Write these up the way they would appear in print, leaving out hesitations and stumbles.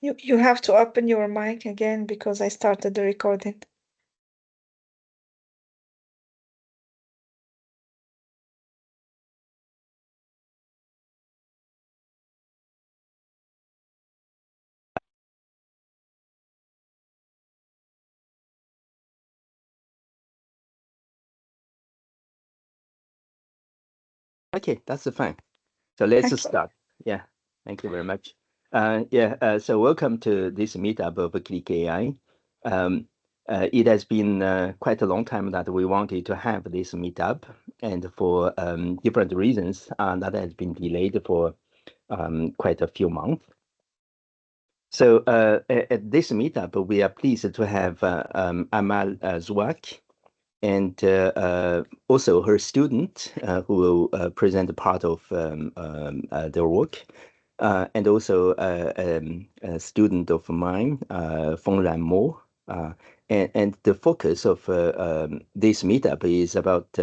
You have to open your mic again because I started the recording. Okay, that's fine. So let's Okay. start. Yeah, thank you very much. So welcome to this meetup of CLIQ-ai. It has been quite a long time that we wanted to have this meetup, and for different reasons, that has been delayed for quite a few months. So at this meetup, we are pleased to have Amal Zouaq, and also her student who will present part of their work, and also a student of mine, Fengran. And the focus of this meetup is about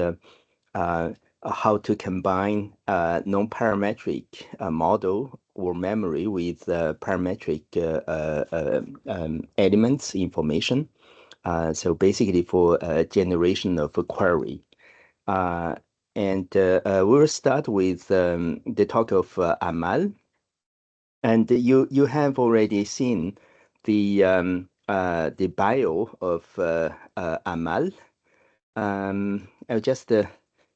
how to combine non-parametric model or memory with parametric elements information. So basically for generation of a query. And we'll start with the talk of Amal. And you have already seen the bio of Amal. I'll just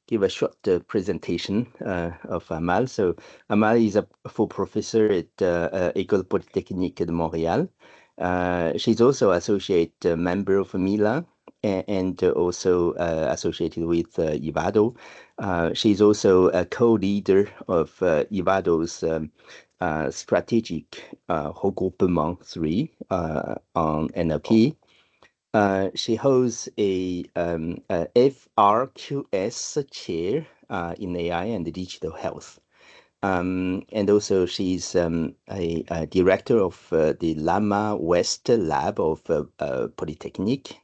give a short presentation of Amal. So Amal is a full professor at École Poltechnique de Montréal. She's also associate member of MILA and also associated with Ivado. She's also a co-leader of Ivado's strategic regroupement 3 on NLP. She holds a FRQS chair in AI and digital health. And also she's a director of the Lama West Lab of Poltechnique.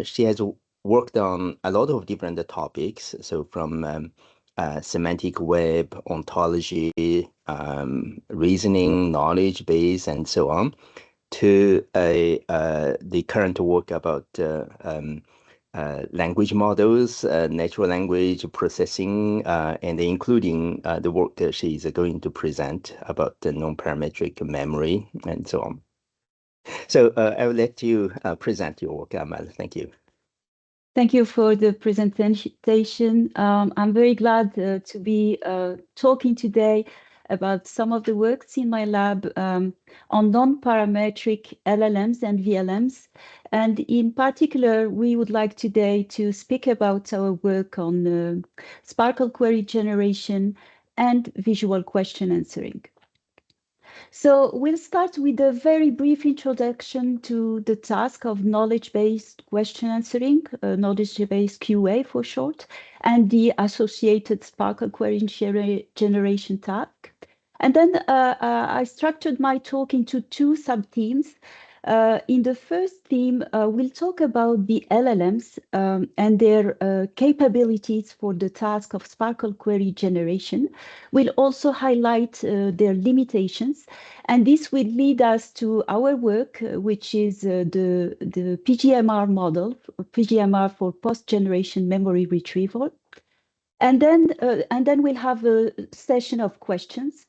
She has worked on a lot of different topics, so from semantic web, ontology, reasoning, knowledge base, and so on, to the current work about language models, natural language processing, and including the work that she is going to present about the non-parametric memory and so on. So I will let you present your work, Amal. Thank you. Thank you for the presentation. I'm very glad to be talking today about some of the works in my lab on non-parametric LLMs and VLMs. And in particular, we would like today to speak about our work on Sparkle query generation and visual question answering. So we'll start with a very brief introduction to the task of knowledge-based question answering, knowledge-based QA for short, and the associated Sparkle query generation task. And then I structured my talk into two sub-themes. In the first theme, we'll talk about the LLMs and their capabilities for the task of Sparkle query generation. We'll also highlight their limitations, and this will lead us to our work, which is the PGMR model, PGMR for post-generation memory retrieval. And then we'll have a session of questions.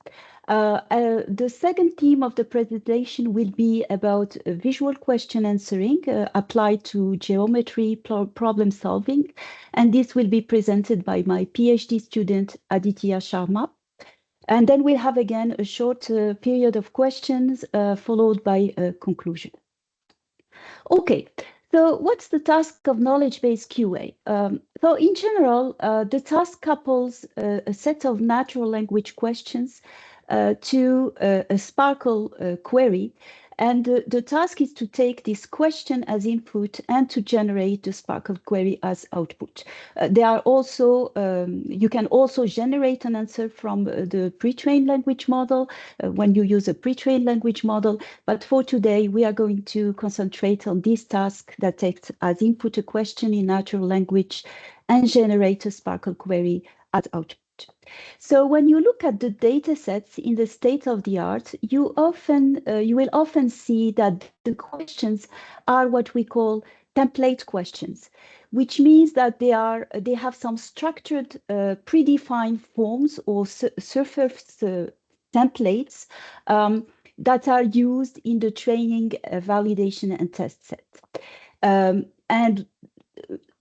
The second theme of the presentation will be about visual question answering applied to geometry problem solving. And this will be presented by my PhD student, Aditya Sharma. And then we'll have again a short period of questions followed by a conclusion. Okay. So what's the task of knowledge-based QA? So in general, the task couples a set of natural language questions to a Sparkle query. And the task is to take this question as input and to generate the Sparkle query as output. There are also, you can also generate an answer from the pre-trained language model when you use a pre-trained language model. But for today, we are going to concentrate on this task that takes as input a question in natural language and generate a Sparkle query as output. language. So when you look at the data sets in the state of the art, you will often see that the questions are what we call template questions, which means that they have some structured predefined forms or surface templates that are used in the training, validation, and test set. And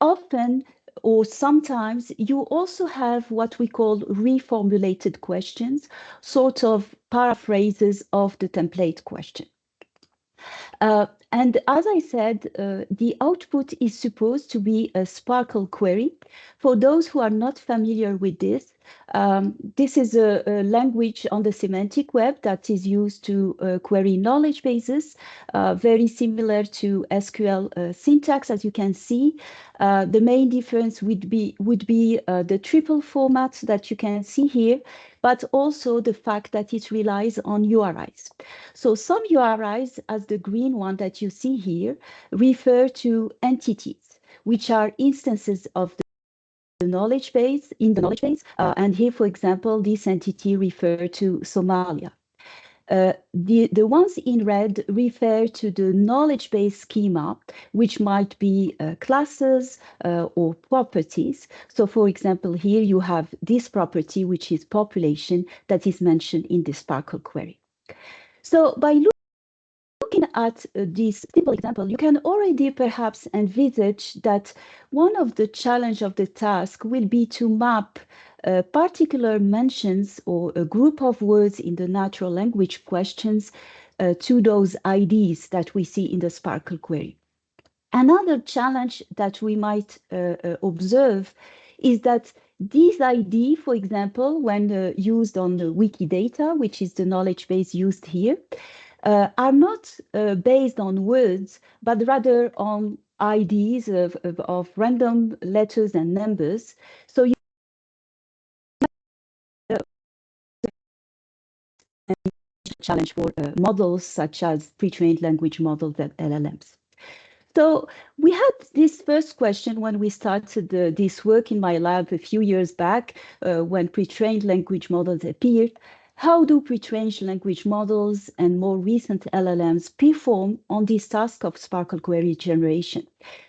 often or sometimes you also have what we call reformulated questions, sort of paraphrases of the template question. And as I said, the output is supposed to be a Sparkle query. For those who are not familiar with this, this is a language on the semantic web that is used to query knowledge bases, very similar to SQL syntax, as you can see. The main difference would be the triple format that you can see here, but also the fact that it relies on URIs. So some URIs, as the green one that you see here, refer to entities, which are instances of the knowledge base, and here, for example, this entity refers to Somalia. The ones in red refer to the knowledge base schema, which might be classes or properties. So for example, here you have this property, which is population, that is mentioned in the Sparkle query. So by looking at this simple example, you can already perhaps envisage that one of the challenges of the task will be to map particular mentions or a group of words in the natural language questions to those IDs that we see in the Sparkle query. Another challenge that we might observe is that this ID, for example, when used on the Wikidata, which is the knowledge base used here, are not based on words, but rather on IDs of random letters and numbers. So you challenge for models such as pre-trained language models and LLMs. So we had this first question when we started this work in my lab a few years back, when pre-trained language models appeared. How do pre-trained language models and more recent LLMs perform on this task of Sparkle query generation?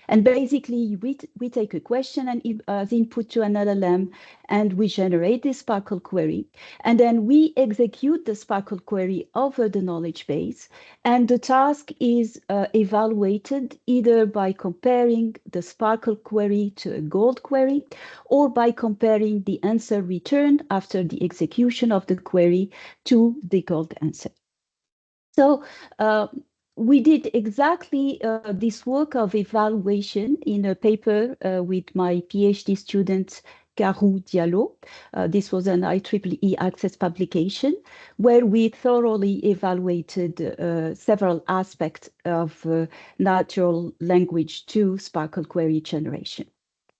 And basically, we take a question and as input to an LLM, and we generate this Sparkle query. And then we execute the Sparkle query over the knowledge base. And the task is evaluated either by comparing the Sparkle query to a gold query, or by comparing the answer returned after the execution of the query to the gold answer. So we did exactly this work of evaluation in a paper with my PhD student, Karou Diallo. This was an IEEE Access publication where we thoroughly evaluated several aspects of natural language to Sparkle query generation.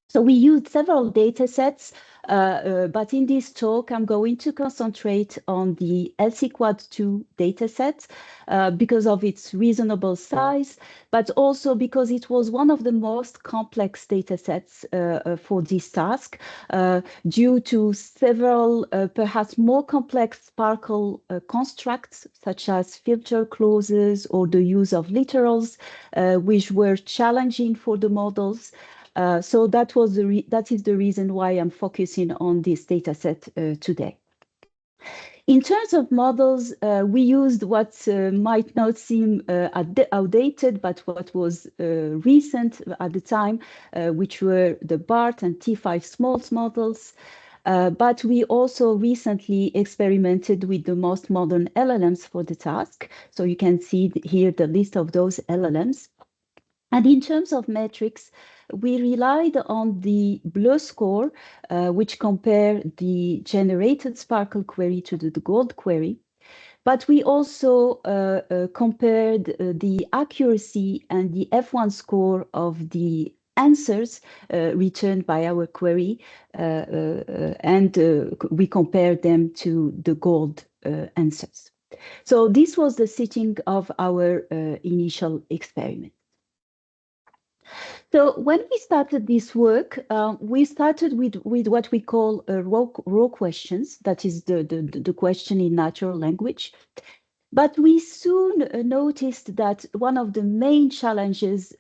So we used several data sets, but in this talk, I'm going to concentrate on the LC-Quad2 data set because of its reasonable size, but also because it was one of the most complex data sets for this task due to several perhaps more complex Sparkle constructs, such as filter clauses or the use of literals, which were challenging for the models. So that is the reason why I'm focusing on this data set today. In terms of models, we used what might not seem outdated, but what was recent at the time, which were the BART and T5 Smalls models. But we also recently experimented with the most modern LLMs for the task. So you can see here the list of those LLMs. And in terms of metrics, we relied on the Bleu score, which compared the generated Sparkle query to the gold query. But we also compared the accuracy and the F1 score of the answers returned by our query, and we compared them to the gold answers. So this was the setting of our initial experiment. So when we started this work, we started with what we call raw questions. That is the question in natural language. But we soon noticed that one of the main challenges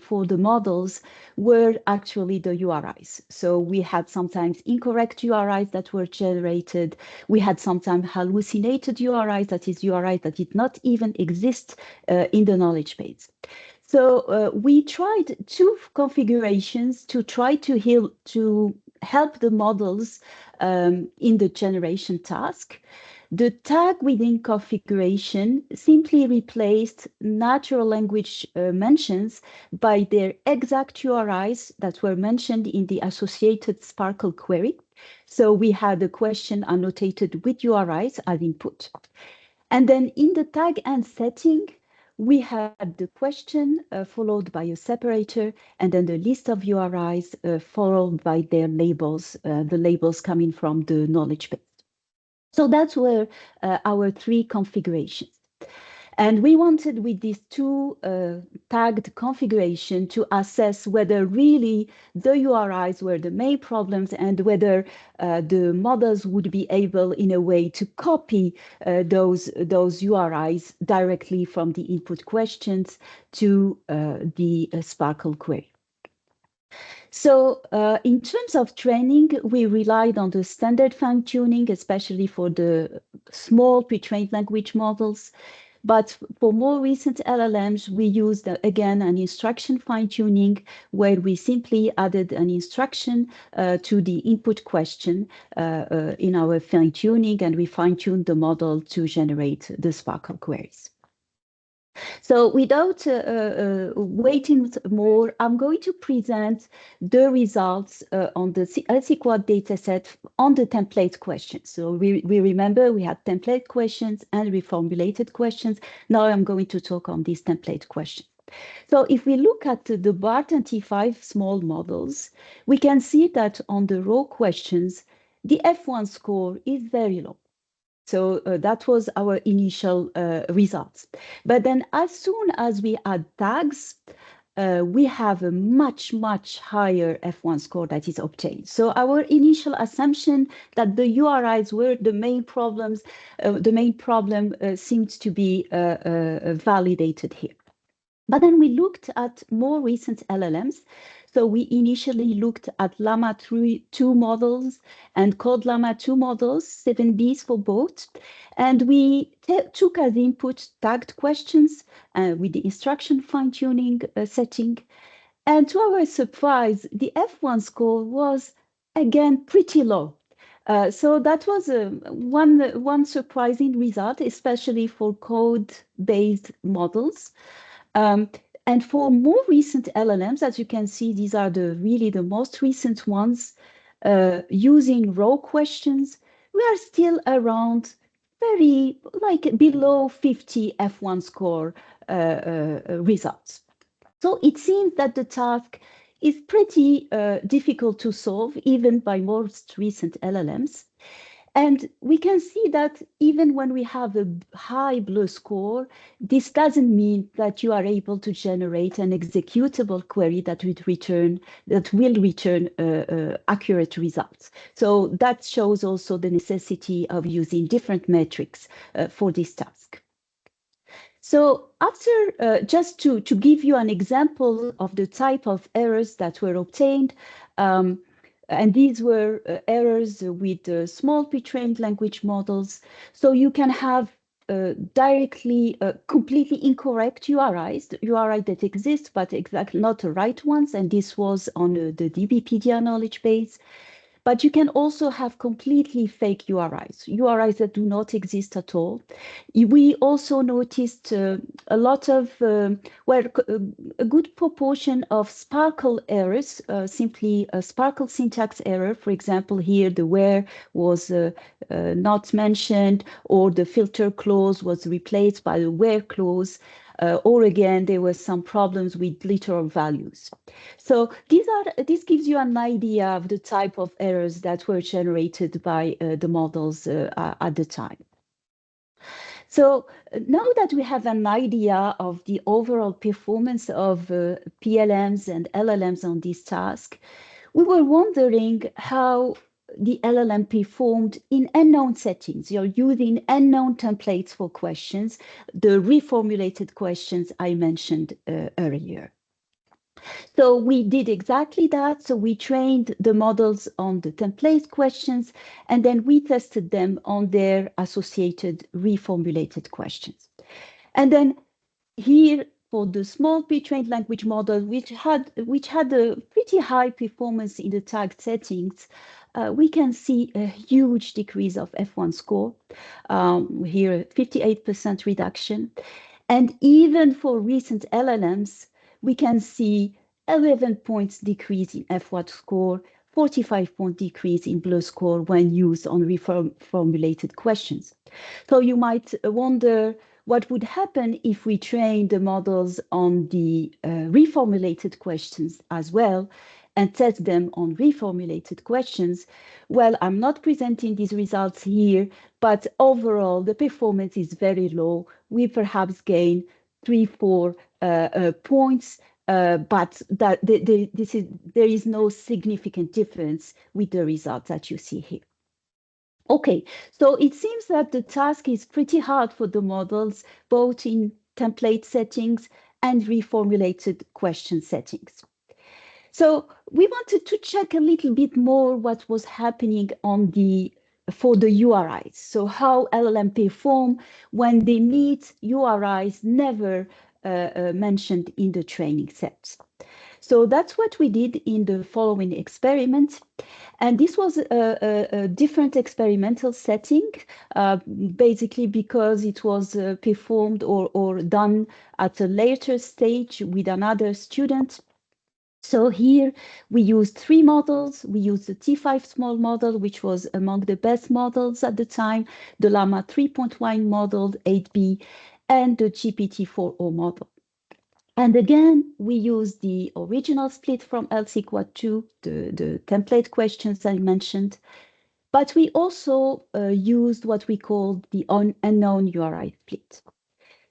for the models were actually the URIs. So we had sometimes incorrect URIs that were generated. We had sometimes hallucinated URIs, that is URIs that did not even exist in the knowledge base. So we tried two configurations to try to help the models in the generation task. The tag within configuration simply replaced natural language mentions by their exact URIs that were mentioned in the associated Sparkle query. So we had a question annotated with URIs as input. And then in the tag and setting, we had the question followed by a separator, and then the list of URIs followed by their labels, the labels coming from the knowledge base. So that's were our three configurations. And we wanted with these two tagged configuration to assess whether really the URIs were the main problems and whether the models would be able in a way to copy those URIs directly from the input questions to the Sparkle query. So in terms of training, we relied on the standard fine-tuning, especially for the small pre-trained language models. But for more recent LLMs, we used, again, an instruction fine-tuning where we simply added an instruction to the input question in our fine-tuning, and we fine-tuned the model to generate the Sparkle queries. So without waiting more, I'm going to present the results on the CLIQ-ai dataset on the template questions. So we remember we had template questions and reformulated questions. Now I'm going to talk on these template questions. So if we look at the BART and T5 small models, we can see that on the raw questions, the F1 score is very low. So that was our initial results. But then as soon as we add tags, we have a much higher F1 score that is obtained. So our initial assumption that the URIs were the main problems, seems to be validated here. But then we looked at more recent LLMs. So we initially looked at Llama 2 models and Code Llama 2 models, 7Bs for both. And we took as input tagged questions with the instruction fine-tuning setting. And to our surprise, the F1 score was, again, pretty low. So that was one surprising result, especially for code-based models. And for more recent LLMs, as you can see, these are really the most recent ones using raw questions. We are still around very below 50 F1 score results. So it seems that the task is pretty difficult to solve, even by most recent LLMs. And we can see that even when we have a high BLEU score, this doesn't mean that you are able to generate an executable query that will return accurate results. So that shows also the necessity of using different metrics for this task. So after, just to give you an example of the type of errors that were obtained, and these were errors with small pre-trained language models. So you can have directly completely incorrect URIs, the URI that exist, but exactly not the right ones. And this was on the DBpedia knowledge base. But you can also have completely fake URIs, URIs that do not exist at all. We also noticed a lot of, a good proportion of Sparkle errors, simply a Sparkle syntax error. For example, here the where was not mentioned, or the filter clause was replaced by the where clause. Or again, there were some problems with literal values. So this gives you an idea of the type of errors that were generated by the models at the time. So now that we have an idea of the overall performance of PLMs and LLMs on this task, we were wondering how the LLM performed in unknown settings. You're using unknown templates for questions, the reformulated questions I mentioned earlier. So we did exactly that. So we trained the models on the template questions, and then we tested them on their associated reformulated questions. And then here for the small pre-trained language model, which had a pretty high performance in the tagged settings, we can see a huge decrease of F1 score. Here, 58% reduction. And even for recent LLMs, we can see 11 points decrease in F1 score, 45-point decrease in BLEU score when used on reformulated questions. So you might wonder what would happen if we train the models on the reformulated questions as well and test them on reformulated questions. Well, I'm not presenting these results here, but overall the performance is very low. We perhaps gain 3-4 points, but that there is no significant difference with the results that you see here. Okay, so it seems that the task is pretty hard for the models, both in template settings and reformulated question settings. So we wanted to check a little bit more what was happening for the URIs. So how LLM perform when they meet URIs never mentioned in the training set. So that's what we did in the following experiment. And this was a different experimental setting, basically because it was performed or done at a later stage with another student. So here we used 3 models. We used the T5 small model, which was among the best models at the time, the Llama 3.1 model, 8B, and the GPT-4o model. And again, we used the original split from LCQ2, the template questions I mentioned, but we also used what we called the unknown URI split.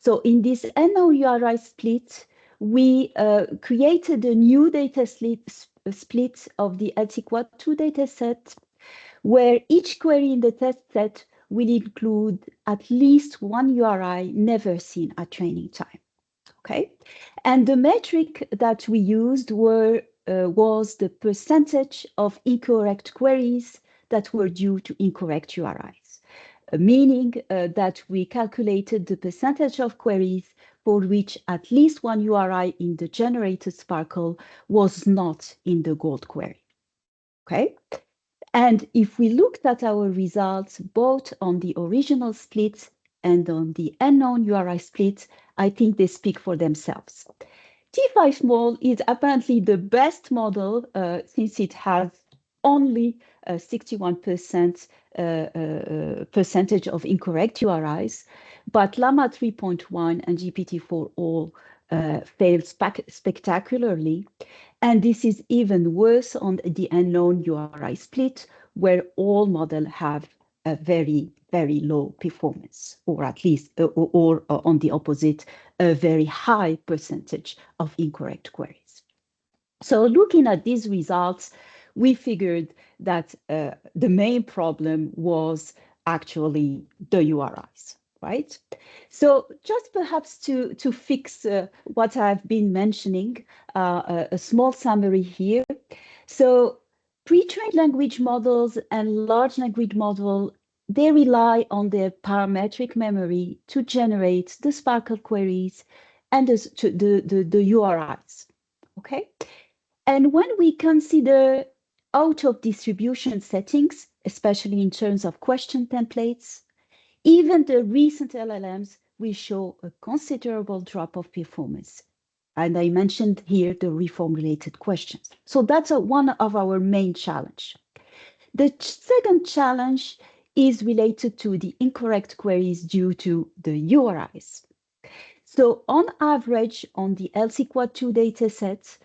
So in this unknown URI split, we created a new data split of the LCQ2 dataset, where each query in the test set will include at least one URI never seen at training time. Okay, and the metric that we used was the percentage of incorrect queries that were due to incorrect URIs, meaning that we calculated the percentage of queries for which at least one URI in the generated Sparkle was not in the gold query. Okay, and if we looked at our results both on the original split and on the unknown URI split, I think they speak for themselves. T5 small is apparently the best model since it has only 61% percentage of incorrect URIs, but Llama 3.1 and GPT-4o failed spectacularly. And this is even worse on the unknown URI split, where all models have a very, very low performance, or at least, or on the opposite, a very high percentage of incorrect queries. So looking at these results, we figured that the main problem was actually the URIs, right? So just perhaps to fix what I've been mentioning, a small summary here. So pre-trained language models and large language model, they rely on their parametric memory to generate the Sparkle queries and the URIs, okay? And when we consider out of distribution settings, especially in terms of question templates, even the recent LLMs will show a considerable drop of performance. And I mentioned here the reformulated questions. So that's one of our main challenge. The second challenge is related to the incorrect queries due to the URIs. So on average, on the LCQ2 datasets,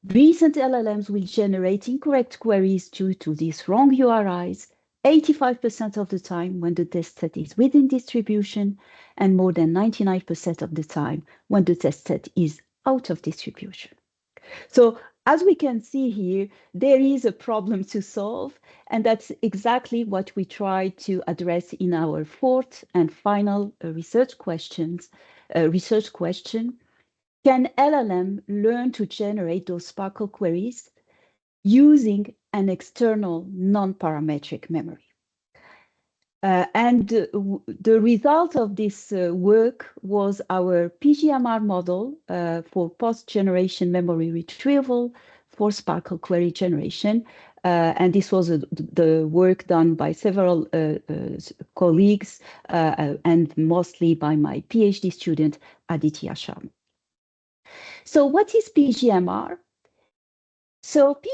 recent LLMs will generate incorrect queries due to these wrong URIs 85% of the time when the test set is within distribution, and more than 99% of the time when the test set is out of distribution. So as we can see here, there is a problem to solve, and that's exactly what we try to address in our fourth and final research question. Can LLM learn to generate those Sparkle queries using an external non-parametric memory? And the result of this work was our PGMR model for post-generation memory retrieval for Sparkle query generation. And this was the work done by several colleagues and mostly by my PhD student, Aditya Sharma. So what is PGMR? So in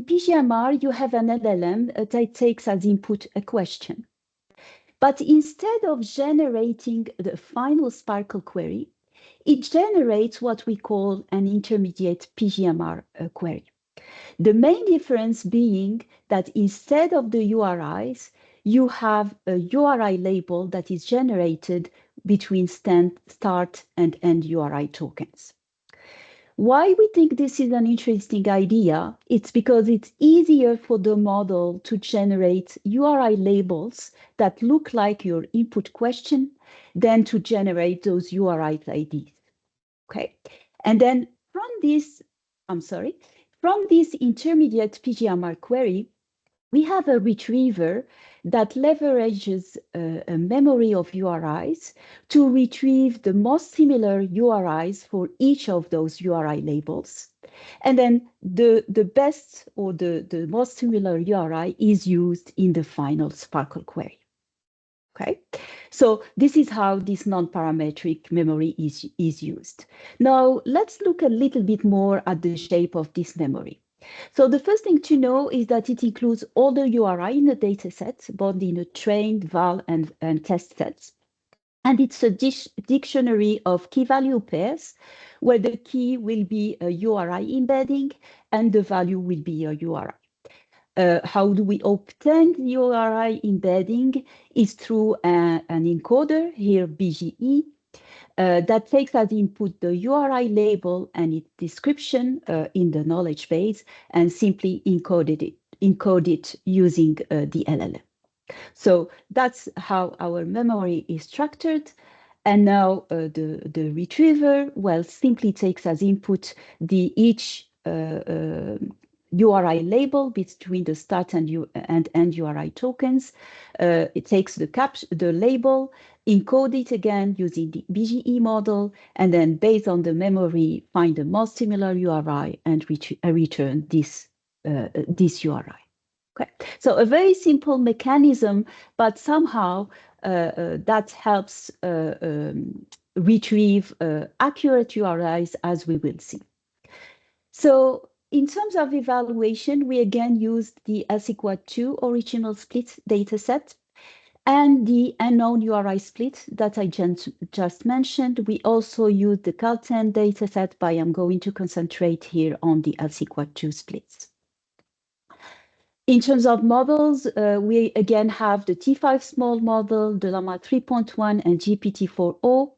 PGMR, you have an LLM that takes as input a question. But instead of generating the final Sparkle query, it generates what we call an intermediate PGMR query. The main difference being that instead of the URIs, you have a URI label that is generated between start and end URI tokens. Why we think this is an interesting idea? It's because it's easier for the model to generate URI labels that look like your input question than to generate those URI IDs. Okay, and then from this intermediate PGMR query, we have a retriever that leverages a memory of URIs to retrieve the most similar URIs for each of those URI labels. And then the best or the most similar URI is used in the final Sparkle query. Okay, so this is how this non-parametric memory is used. Now, let's look a little bit more at the shape of this memory. So the first thing to know is that it includes all the URI in the data set, both in the trained, val, and test sets. And it's a dictionary of key value pairs, where the key will be a URI embedding and the value will be a URI. How do we obtain the URI embedding? Is through an encoder, here BGE, that takes as input the URI label and its description in the knowledge base and simply encode it using the LLM. So that's how our memory is structured. And now the retriever, well, simply takes as input each URI label between the start and end URI tokens. It takes the label, encode it again using the BGE model, and then based on the memory, find the most similar URI and return this URI. Okay, so a very simple mechanism, but somehow that helps retrieve accurate URIs, as we will see. So in terms of evaluation, we again used the CLIQ-ai.quebec original split dataset and the unknown URI split that I just mentioned. We also used the CAL10 dataset, but I'm going to concentrate here on the CLIQ-ai.quebec splits. In terms of models, we again have the T5 small model, the Llama 3.1 and GPT-4o.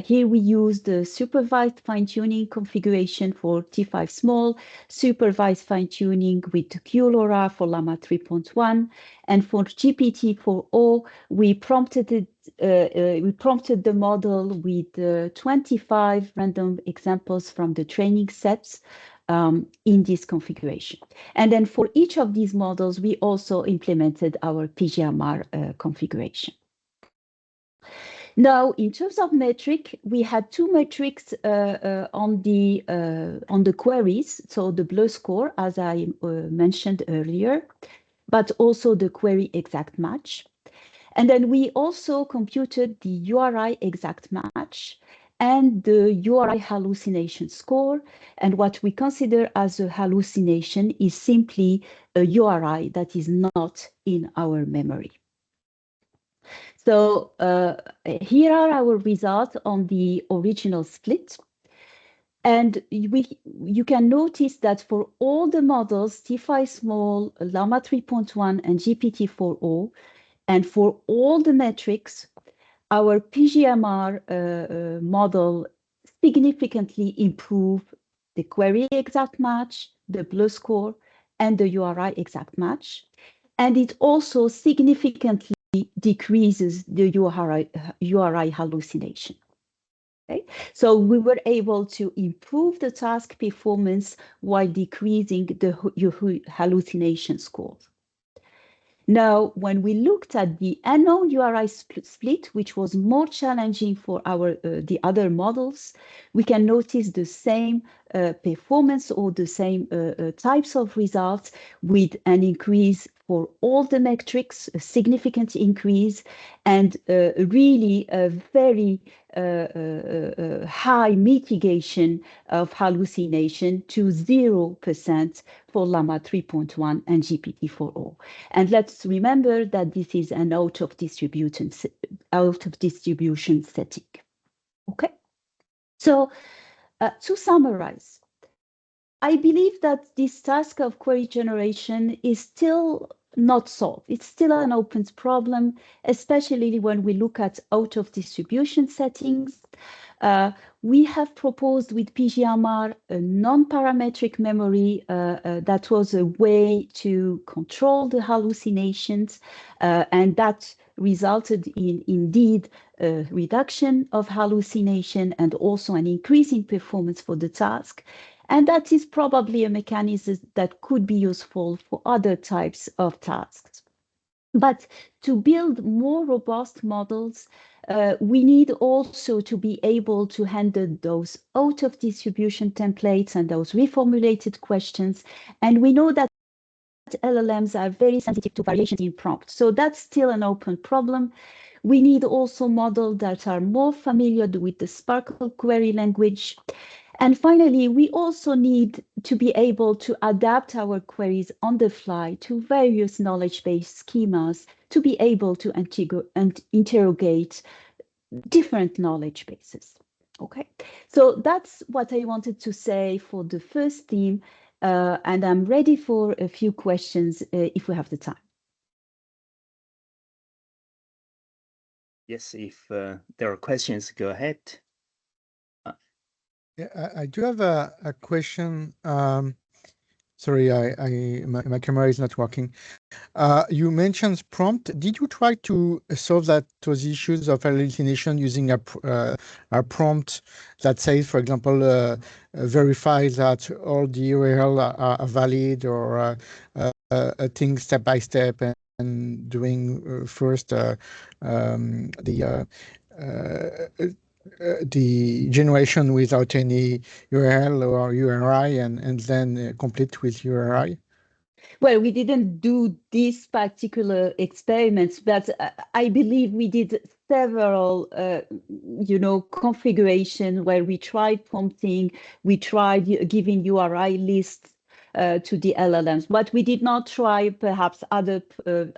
Here we use the supervised fine-tuning configuration for T5 small, supervised fine-tuning with QLoRa for Llama 3.1, and for GPT-4o, we prompted the model with 25 random examples from the training sets in this configuration. And then for each of these models, we also implemented our PGMR configuration. Now, in terms of metric, we had two metrics on the queries, so the blue score, as I mentioned earlier, but also the query exact match. And then we also computed the URI exact match and the URI hallucination score. And what we consider as a hallucination is simply a URI that is not in our memory. So here are our results on the original split. And you can notice that for all the models, T5 small, Llama 3.1, and GPT-4o, and for all the metrics, our PGMR model significantly improved the query exact match, the BLEU score, and the URI exact match. And it also significantly decreases the URI hallucination. Okay? So we were able to improve the task performance while decreasing the hallucination scores. Now, when we looked at the unknown URI split, which was more challenging for the other models, we can notice the same performance or the same types of results with an increase for all the metrics, a significant increase, and really a very high mitigation of hallucination to 0% for Llama 3.1 and GPT-4o. And let's remember that this is an out of distribution setting. Okay, so to summarize, I believe that this task of query generation is still not solved. It's still an open problem, especially when we look at out of distribution settings. We have proposed with PGMR a non-parametric memory that was a way to control the hallucinations, and that resulted in indeed a reduction of hallucination and also an increase in performance for the task. And that is probably a mechanism that could be useful for other types of tasks. But to build more robust models, we need also to be able to handle those out of distribution templates and those reformulated questions. And we know that LLMs are very sensitive to variations in prompt. So that's still an open problem. We need also models that are more familiar with the Sparkle query language. And finally, we also need to be able to adapt our queries on the fly to various knowledge-based schemas to be able to interrogate different knowledge bases. Okay, so that's what I wanted to say for the first theme, and I'm ready for a few questions if we have the time. Yes, if there are questions, go ahead. Yeah, I do have a question. Sorry, my camera is not working. You mentioned prompt. Did you try to solve those issues of hallucination using a prompt that says, for example, verify that all the URL are valid, or a thing step by step, and doing first the generation without any URL or URI, and then complete with URI? Well, we didn't do these particular experiments, but I believe we did several, configuration where we tried prompting, we tried giving URI lists to the LLMs, but we did not try perhaps other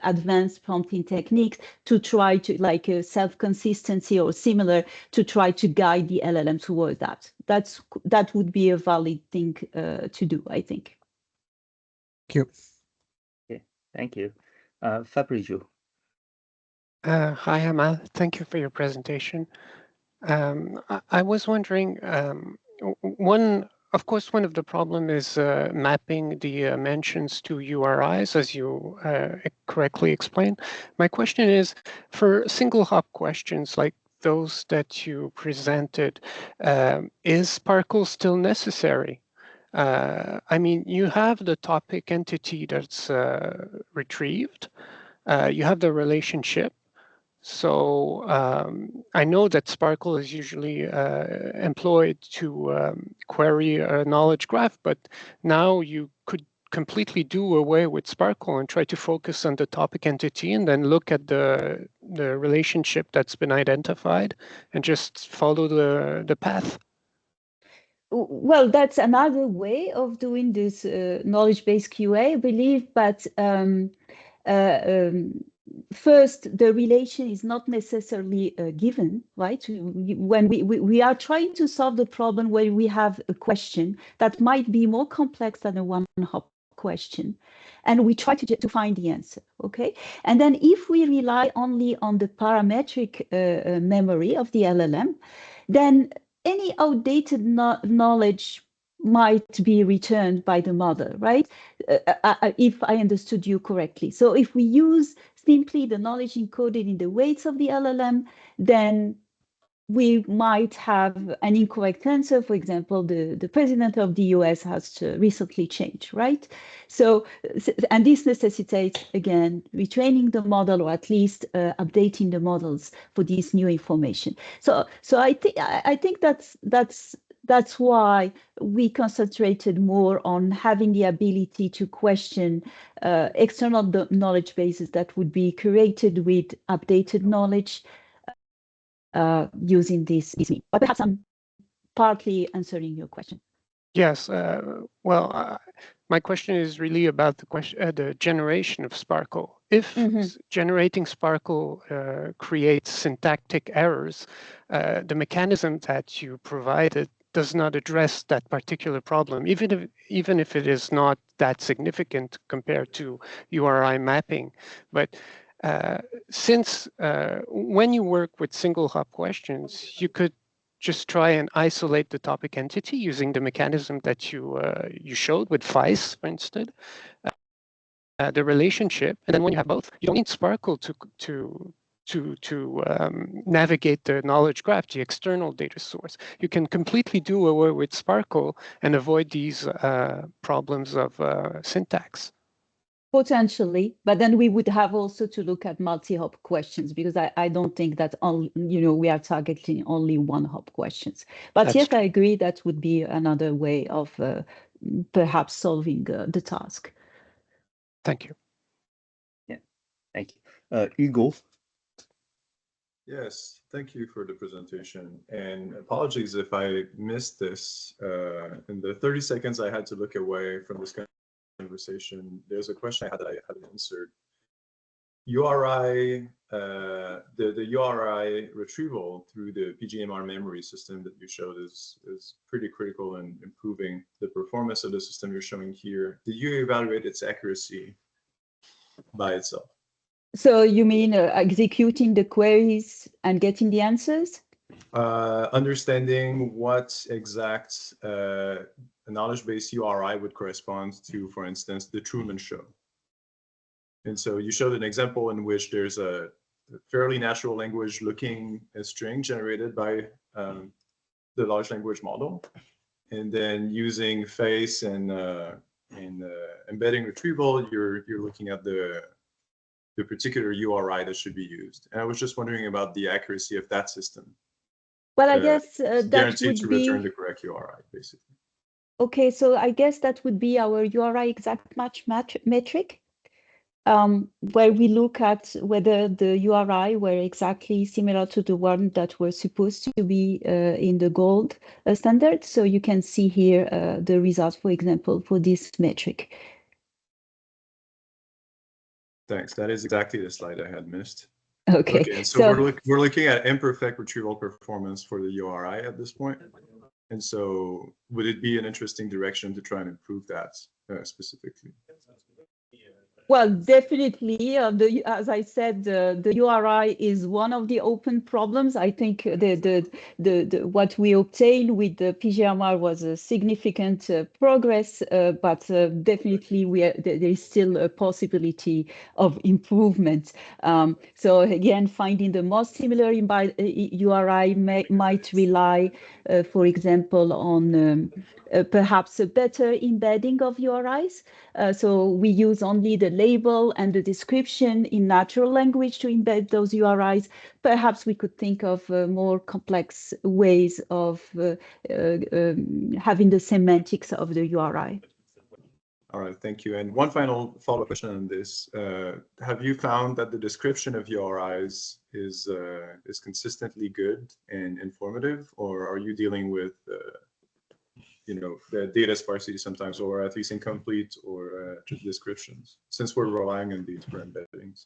advanced prompting techniques to try to, like self-consistency or similar, to try to guide the LLM toward that. That would be a valid thing to do, I think. Thank you. Okay, thank you. Fabrizio. Hi, Amal. Thank you for your presentation. I was wondering, of course, one of the problem is mapping the mentions to URIs, as you correctly explained. My question is, for single hop questions like those that you presented, is Sparkle still necessary? I mean, you have the topic entity that's retrieved. You have the relationship. So I know that Sparkle is usually employed to query a knowledge graph, but now you could completely do away with Sparkle and try to focus on the topic entity and then look at the relationship that's been identified and just follow the path. Well, that's another way of doing this knowledge-based QA, I believe, but first, the relation is not necessarily given, right? When we are trying to solve the problem where we have a question that might be more complex than a one-hop question, and we try to find the answer, okay? And then if we rely only on the parametric memory of the LLM, then any outdated knowledge might be returned by the model, right? If I understood you correctly. So if we use simply the knowledge encoded in the weights of the LLM, then we might have an incorrect answer. For example, the president of the US has recently changed, right? So, and this necessitates, again, retraining the model, or at least updating the models for this new information. So I think that's why we concentrated more on having the ability to question external knowledge bases that would be created with updated knowledge using this. But perhaps I'm partly answering your question. Yes. Well, my question is really about the generation of Sparkle. If generating Sparkle creates syntactic errors, the mechanism that you provided does not address that particular problem, even if it is not that significant compared to URI mapping. But since when you work with single hop questions, you could just try and isolate the topic entity using the mechanism that you showed with FICE, for instance, the relationship, and then when you have both, you don't need Sparkle to navigate the knowledge graph, the external data source. You can completely do away with Sparkle and avoid these problems of syntax. Potentially, but then we would have also to look at multi-hop questions, because I don't think that we are targeting only one-hop questions. But yes, I agree that would be another way of perhaps solving the task. Thank you. Yeah, thank you. Hugo. Yes, thank you for the presentation. And apologies if I missed this. In the 30 seconds I had to look away from this conversation, there's a question I had that I hadn't answered. URI, the URI retrieval through the PGMR memory system that you showed is pretty critical in improving the performance of the system you're showing here. Did you evaluate its accuracy by itself? So you mean executing the queries and getting the answers? Understanding what exact knowledge-based URI would correspond to, for instance, the Truman Show. And so you showed an example in which there's a fairly natural language looking string generated by the large language model. And then using face and embedding retrieval, you're looking at the particular URI that should be used. And I was just wondering about the accuracy of that system. Well, I guess that guaranteed would to be return the correct URI, basically. Okay, so I guess that would be our URI exact match metric, where we look at whether the URI were exactly similar to the one that were supposed to be in the gold standard. So you can see here the results, for example, for this metric. Thanks. That is exactly the slide I had missed. Okay. And so we're looking at imperfect retrieval performance for the URI at this point. And so would it be an interesting direction to try and improve that specifically? Well, definitely. As I said, the URI is one of the open problems. I think what we obtained with the PGMR was a significant progress, but definitely there is still a possibility of improvement. So again, finding the most similar URI might rely, for example, on perhaps a better embedding of URIs. So we use only the label and the description in natural language to embed those URIs. Perhaps we could think of more complex ways of having the semantics of the URI. All right, thank you. And one final follow-up question on this. Have you found that the description of URIs is consistently good and informative, or are you dealing with the data sparsity sometimes, or at least incomplete or just descriptions, since we're relying on these for embeddings?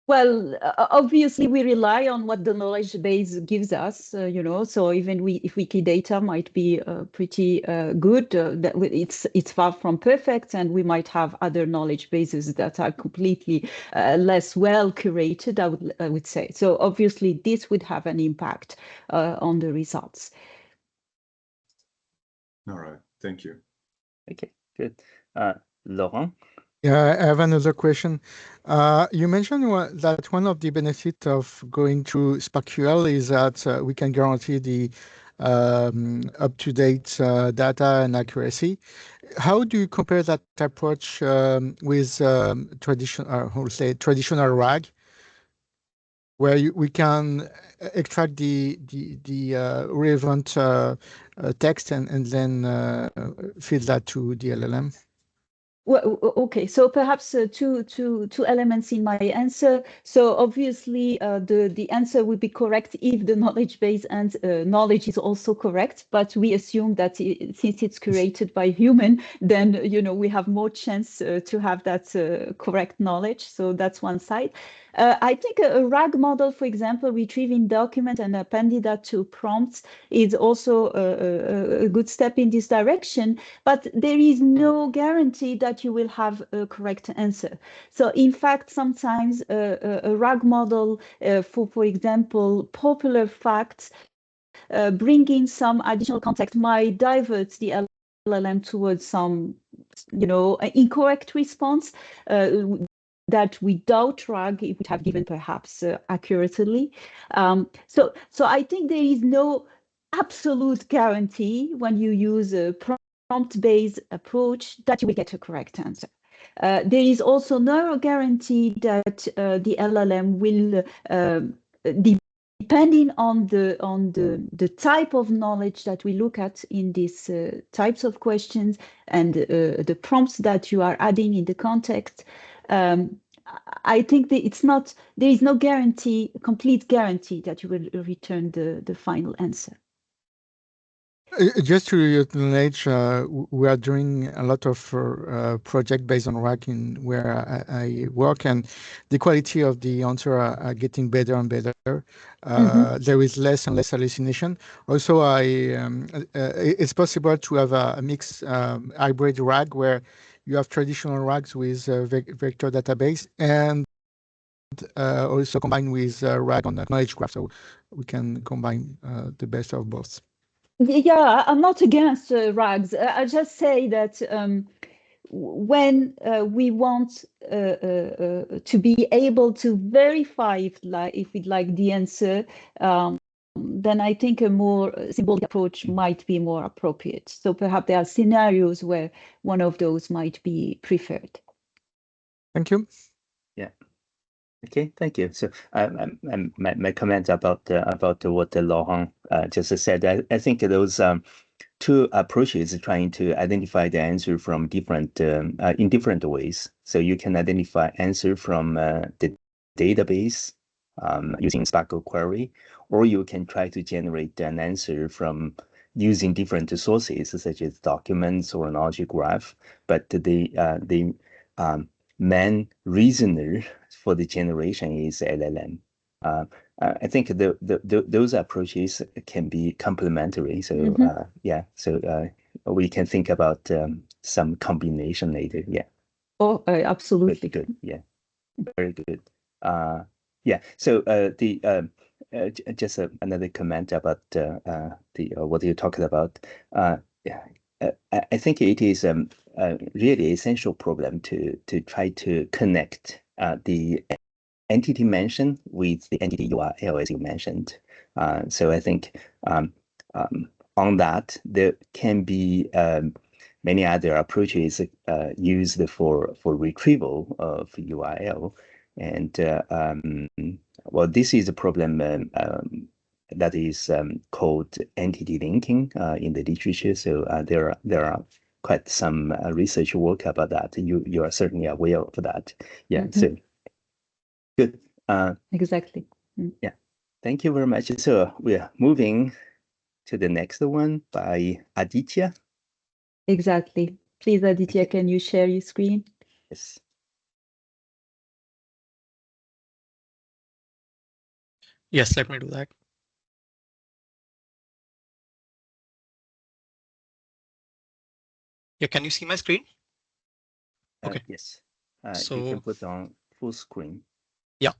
Well, obviously we rely on what the knowledge base gives us, so even if Wikidata might be pretty good, it's far from perfect, and we might have other knowledge bases that are completely less well curated, I would say. So obviously this would have an impact on the results. All right, thank you. Okay, good. Laurent? Yeah, I have another question. You mentioned that one of the benefits of going through SparkQL is that we can guarantee the up-to-date data and accuracy. How do you compare that approach with traditional RAG, where we can extract the relevant text and then feed that to the LLM? Well, okay, so perhaps two elements in my answer. So obviously, the answer would be correct if the knowledge base and knowledge is also correct. But we assume that since it's curated by human, then we have more chance to have that correct knowledge. So that's one side. I think a RAG model, for example, retrieving document and appending that to prompts is also a good step in this direction. But there is no guarantee that you will have a correct answer. So in fact, sometimes a RAG model for example, popular facts, bringing some additional context might divert the LLM towards some, incorrect response that without RAG it would have given perhaps accurately. So I think there is no absolute guarantee when you use a prompt-based approach that you will get a correct answer. There is also no guarantee that the LLM will, depending on the type of knowledge that we look at in these types of questions and the prompts that you are adding in the context. I think that there is no guarantee, complete guarantee that you will return the final answer. Just to acknowledge, we are doing a lot of project based on RAG where I work, and the quality of the answer are getting better and better. There is less and less hallucination. Also, it's possible to have a mixed hybrid RAG where you have traditional RAGs with vector database and also combined with RAG on the knowledge graph. So we can combine the best of both. Yeah, I'm not against RAGs. I just say that when we want to be able to verify if we'd like the answer, then I think a more symbolic approach might be more appropriate. So perhaps there are scenarios where one of those might be preferred. Thank you. Yeah. Okay, thank you. So my comment about what Laurent just said, I think those two approaches trying to identify the answer from different in different ways. So you can identify answer from the database using SparkQuery query, or you can try to generate an answer from using different sources such as documents or knowledge graph. But the main reasoner for the generation is LLM. I think those approaches can be complementary. So yeah, so we can think about some combination later. Yeah. Oh, absolutely. Good. Yeah. Very good. Yeah. So just another comment about what you're talking about. Yeah. I think it is a really essential problem to try to connect the entity mentioned with the entity URL, as you mentioned. So I think on that, there can be many other approaches used for retrieval of URL. And well, this is a problem that is called entity linking in the literature. So there are quite some research work about that. You are certainly aware of that. Yeah. So good. Exactly. Yeah. Thank you very much. So we are moving to the next one by Aditya. Exactly. Please, Aditya, can you share your screen? Yes. Yes, let me do that. Yeah, can you see my screen? Okay. Yes. So you can put on full screen. Yeah.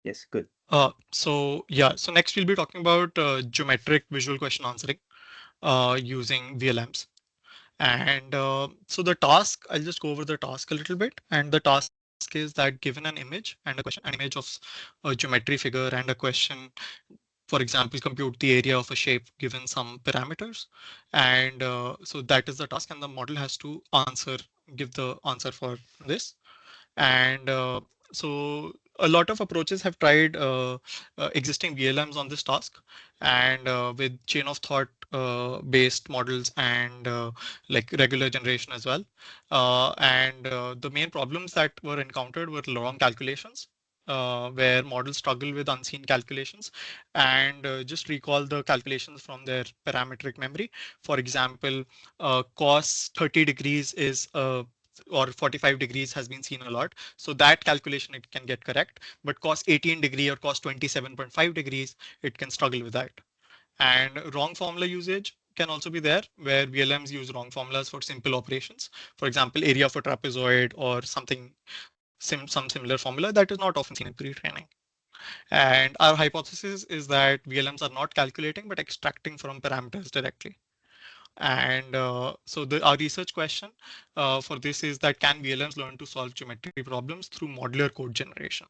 Yes, good. So next we'll be talking about geometric visual question answering using VLMs. And so the task, I'll just go over the task a little bit. And the task is that given an image and a question, an image of a geometry figure and a question, for example, compute the area of a shape given some parameters. And so that is the task, and the model has to give the answer for this. And so a lot of approaches have tried existing VLMs on this task, and with chain of thought based models and like regular generation as well. And the main problems that were encountered were long calculations, where models struggle with unseen calculations. And just recall the calculations from their parametric memory. For example, cos 30 degrees is or 45 degrees has been seen a lot. So that calculation it can get correct, but cos 18 degree or cos 27.5 degrees, it can struggle with that. And wrong formula usage can also be there, where VLMs use wrong formulas for simple operations. For example, area of a trapezoid or something, some similar formula that is not often seen in pre-training. And our hypothesis is that VLMs are not calculating, but extracting from parameters directly. And so our research question for this is that can VLMs learn to solve geometry problems through modular code generation?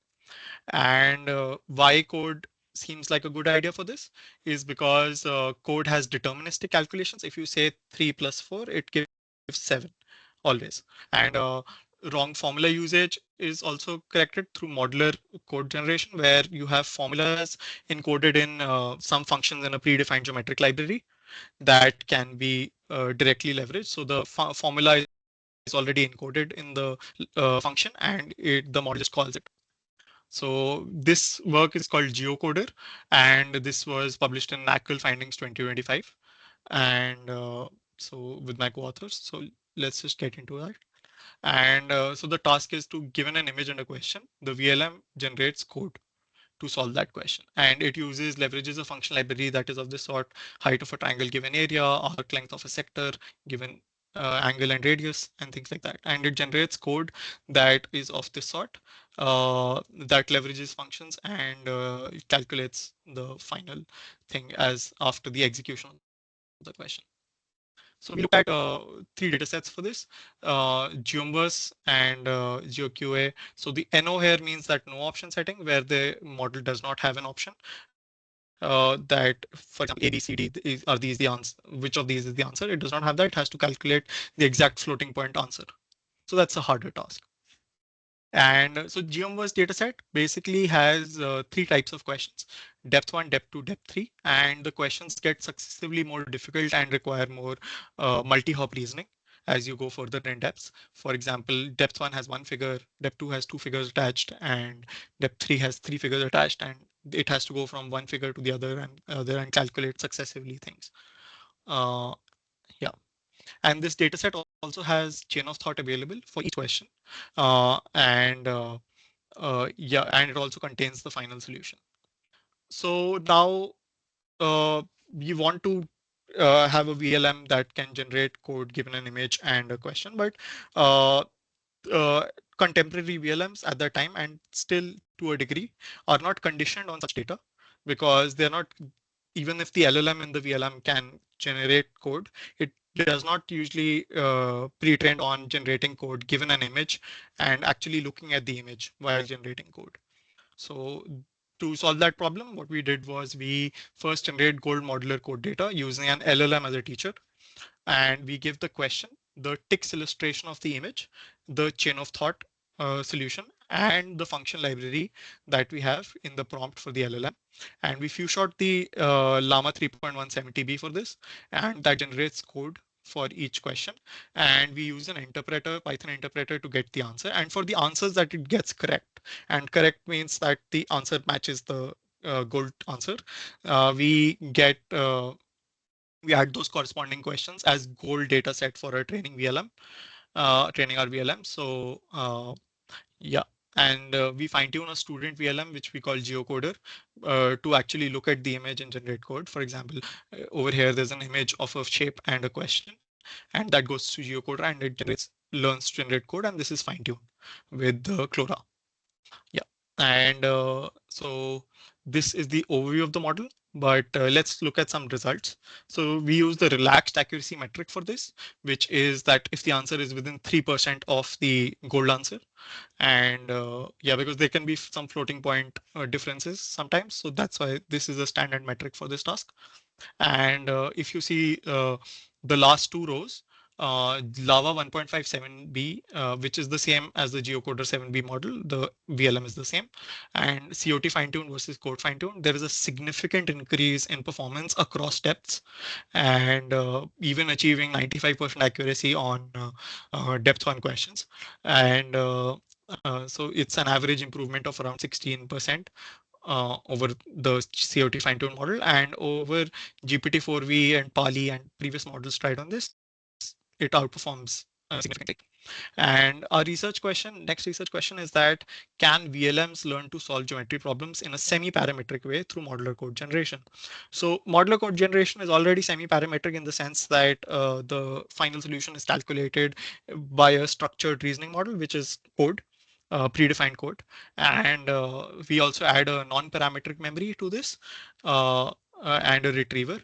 And why code seems like a good idea for this is because code has deterministic calculations. If you say 3 plus 4, it gives 7 always. And wrong formula usage is also corrected through modular code generation, where you have formulas encoded in some functions in a predefined geometric library that can be directly leveraged. So the formula is already encoded in the function, and the model just calls it. So this work is called Geocoder, and this was published in NACL Findings 2025. And so with my co-authors, so let's just get into that. And so the task is to, given an image and a question, the VLM generates code to solve that question. And it leverages a function library that is of this sort: height of a triangle given area, arc length of a sector given angle and radius, and things like that. And it generates code that is of this sort, that leverages functions, and it calculates the final thing as after the execution of the question. So we looked at 3 data sets for this, GeoMverse and GeoQA. So the NO here means that no option setting, where the model does not have an option. That, for example, A, B, C, D, are these the answer? Which of these is the answer? It does not have that. It has to calculate the exact floating point answer. So that's a harder task. And so GeoMverse dataset basically has 3 types of questions: depth 1, depth 2, depth 3. And the questions get successively more difficult and require more multi-hop reasoning as you go further in depths. For example, depth 1 has 1 figure, depth 2 has 2 figures attached, and depth 3 has 3 figures attached, and it has to go from one figure to the other and calculate successively things. Yeah. And this dataset also has chain of thought available for each question. And it also contains the final solution. So now we want to have a VLM that can generate code given an image and a question, but uh, contemporary VLMs at that time, and still to a degree, are not conditioned on such data, because they're not, even if the LLM in the VLM can generate code, it does not usually pre-trained on generating code given an image and actually looking at the image while generating code. So to solve that problem, what we did was we first generate gold modular code data using an LLM as a teacher. And we give the question, the ticks illustration of the image, the chain of thought solution, and the function library that we have in the prompt for the LLM. And we few shot the Llama 3.170B for this, and that generates code for each question. And we use an interpreter, Python interpreter, to get the answer. And for the answers that it gets correct, and correct means that the answer matches the gold answer, we get we add those corresponding questions as gold data set for a training VLM, training our VLM. So yeah, And we fine tune a student VLM, which we call geocoder, to actually look at the image and generate code. For example, over here, there's an image of a shape and a question, and that goes to geocoder and it learns to generate code. And this is fine tuned with the Clora. Yeah. And so this is the overview of the model, but let's look at some results. So we use the relaxed accuracy metric for this, which is that if the answer is within 3% of the gold answer, and yeah, because there can be some floating point differences sometimes. So that's why this is a standard metric for this task. And if you see the last two rows, Lava 1.57b, which is the same as the geocoder 7b model, the VLM is the same, and COT fine-tune versus code fine-tune, there is a significant increase in performance across depths, and even achieving 95% accuracy on depth one questions. And so it's an average improvement of around 16%. Over the COT fine-tune model, and over GPT-4V and PALI and previous models tried on this, it outperforms significantly. And our next research question is that, can VLMs learn to solve geometry problems in a semi-parametric way through modular code generation? So modular code generation is already semi-parametric in the sense that the final solution is calculated by a structured reasoning model, which is code. Predefined code, and we also add a non-parametric memory to this and a retriever,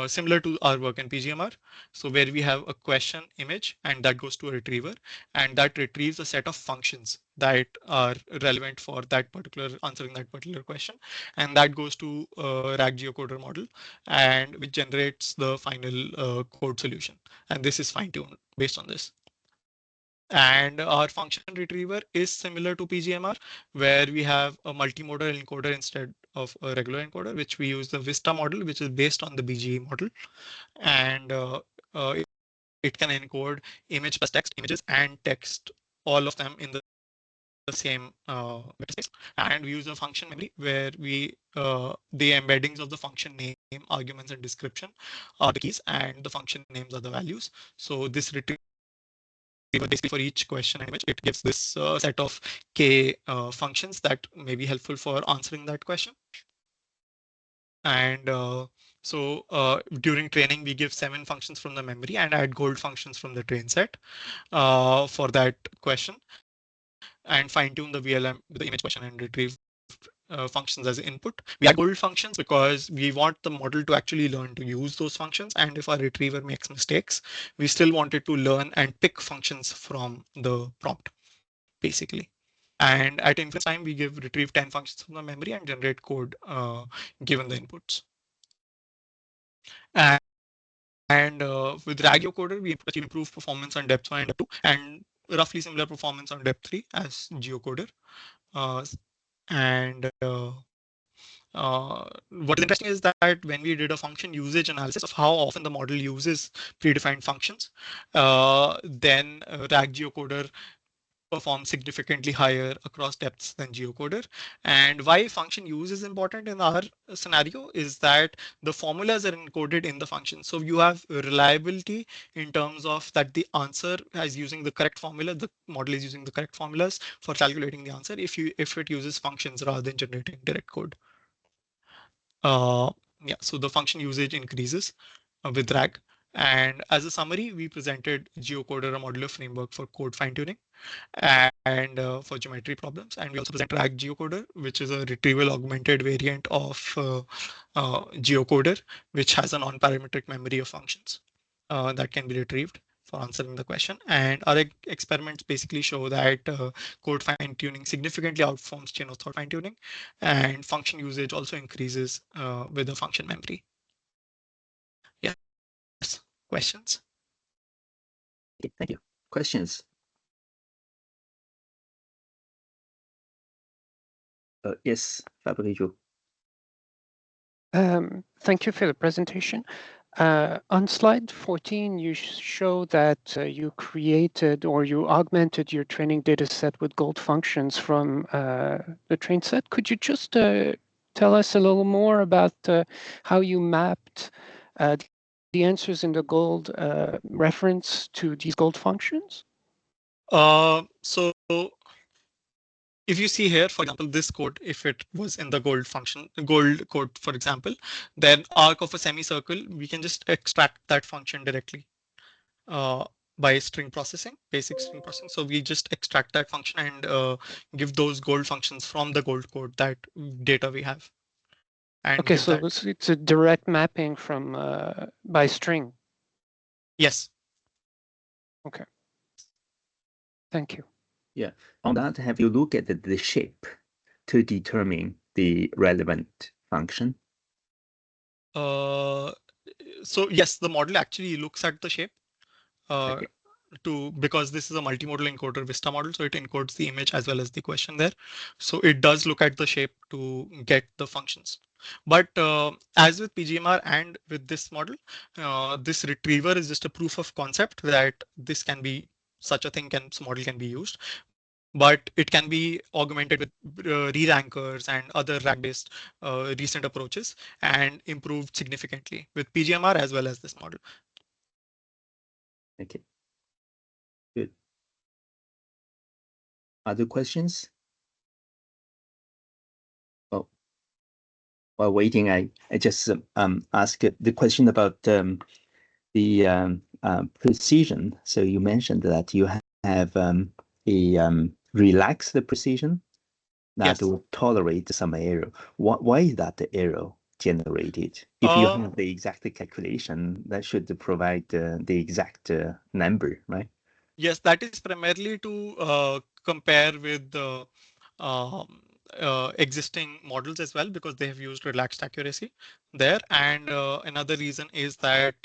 similar to our work in PGMR. So where we have a question image and that goes to a retriever, and that retrieves a set of functions that are relevant for that particular answering that particular question, and that goes to RAG geocoder model, and which generates the final code solution. And this is fine-tuned based on this. And our function retriever is similar to PGMR, where we have a multimodal encoder instead of a regular encoder, which we use the Vista model, which is based on the BGE model. And it can encode image plus text, images and text, all of them in the same vector space. And we use a function memory where we the embeddings of the function name, arguments, and description are the keys, and the function names are the values. So this retriever, basically for each question and image, it gives this set of k functions that may be helpful for answering that question. And so during training, we give 7 functions from the memory and add gold functions from the train set for that question, and fine tune the VLM with the image question and retrieve functions as input. We add gold functions because we want the model to actually learn to use those functions. And if our retriever makes mistakes, we still want it to learn and pick functions from the prompt, basically. And at inference time, we retrieve 10 functions from the memory and generate code given the inputs. And with RAG geocoder, we achieve improved performance on depth 1 and depth 2, and roughly similar performance on depth 3 as geocoder. And what is interesting is that when we did a function usage analysis of how often the model uses predefined functions, then RAG geocoder performs significantly higher across depths than geocoder. And why function use is important in our scenario is that the formulas are encoded in the function. So you have reliability in terms of that the answer is using the correct formula, the model is using the correct formulas for calculating the answer if it uses functions rather than generating direct code. Yeah, so the function usage increases with RAG. And as a summary, we presented geocoder, a modular framework for code fine-tuning and for geometry problems. And we also present RAG geocoder, which is a retrieval augmented variant of geocoder, which has a non-parametric memory of functions that can be retrieved for answering the question. And our experiments basically show that code fine-tuning significantly outperforms chain of thought fine-tuning, and function usage also increases with the function memory. Yes, questions? Okay, thank you. Questions? Yes, Fabrizio. Thank you for the presentation. On slide 14, you show that you created or you augmented your training data set with gold functions from the train set. Could you just tell us a little more about how you mapped the answers in the gold reference to these gold functions? So if you see here, for example, this code, if it was in the gold function, gold code, for example, then arc of a semicircle, we can just extract that function directly by string processing, basic string processing. So we just extract that function and give those gold functions from the gold code, that data we have. And okay, so it's a direct mapping from by string. Yes. Okay. Thank you. Yeah. On that, have you looked at the shape to determine the relevant function? So yes, the model actually looks at the shape Okay. because this is a multimodal encoder Vista model, so it encodes the image as well as the question there. So it does look at the shape to get the functions. But as with PGMR and with this model, this retriever is just a proof of concept that this can be such a thing, model can be used. But it can be augmented with re-rankers and other RAG-based recent approaches and improved significantly with PGMR as well as this model. Okay. Good. Other questions? Oh, while waiting, I just ask the question about the precision. So you mentioned that you have relaxed the precision that will tolerate some error. Why is that the error generated? If you have the exact calculation, that should provide the exact number, right? Yes, that is primarily to compare with the existing models as well, because they have used relaxed accuracy there. And another reason is that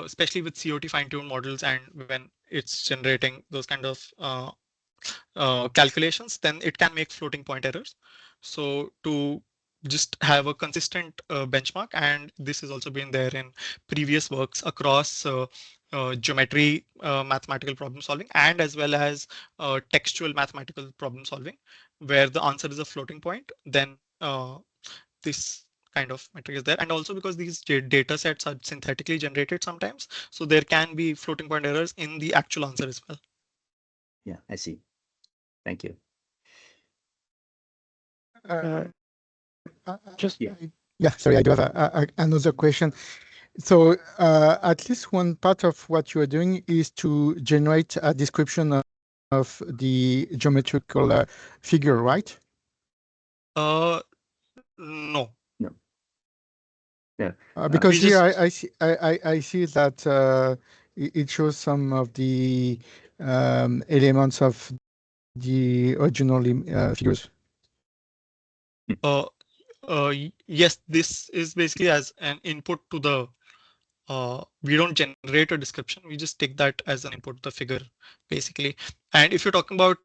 especially with COT fine-tuned models, and when it's generating those kind of calculations, then it can make floating point errors. So to just have a consistent benchmark, and this has also been there in previous works across geometry mathematical problem solving, and as well as textual mathematical problem solving, where the answer is a floating point, then this kind of metric is there. And also because these data sets are synthetically generated sometimes, so there can be floating point errors in the actual answer as well. Yeah, I see. Thank you. Sorry, I do have another question. So at least one part of what you are doing is to generate a description of the geometrical figure, right? No. No. Yeah. Because here I see that it shows some of the elements of the original figures. Yes, this is basically as an input to the we don't generate a description, we just take that as an input, the figure basically. And if you're talking about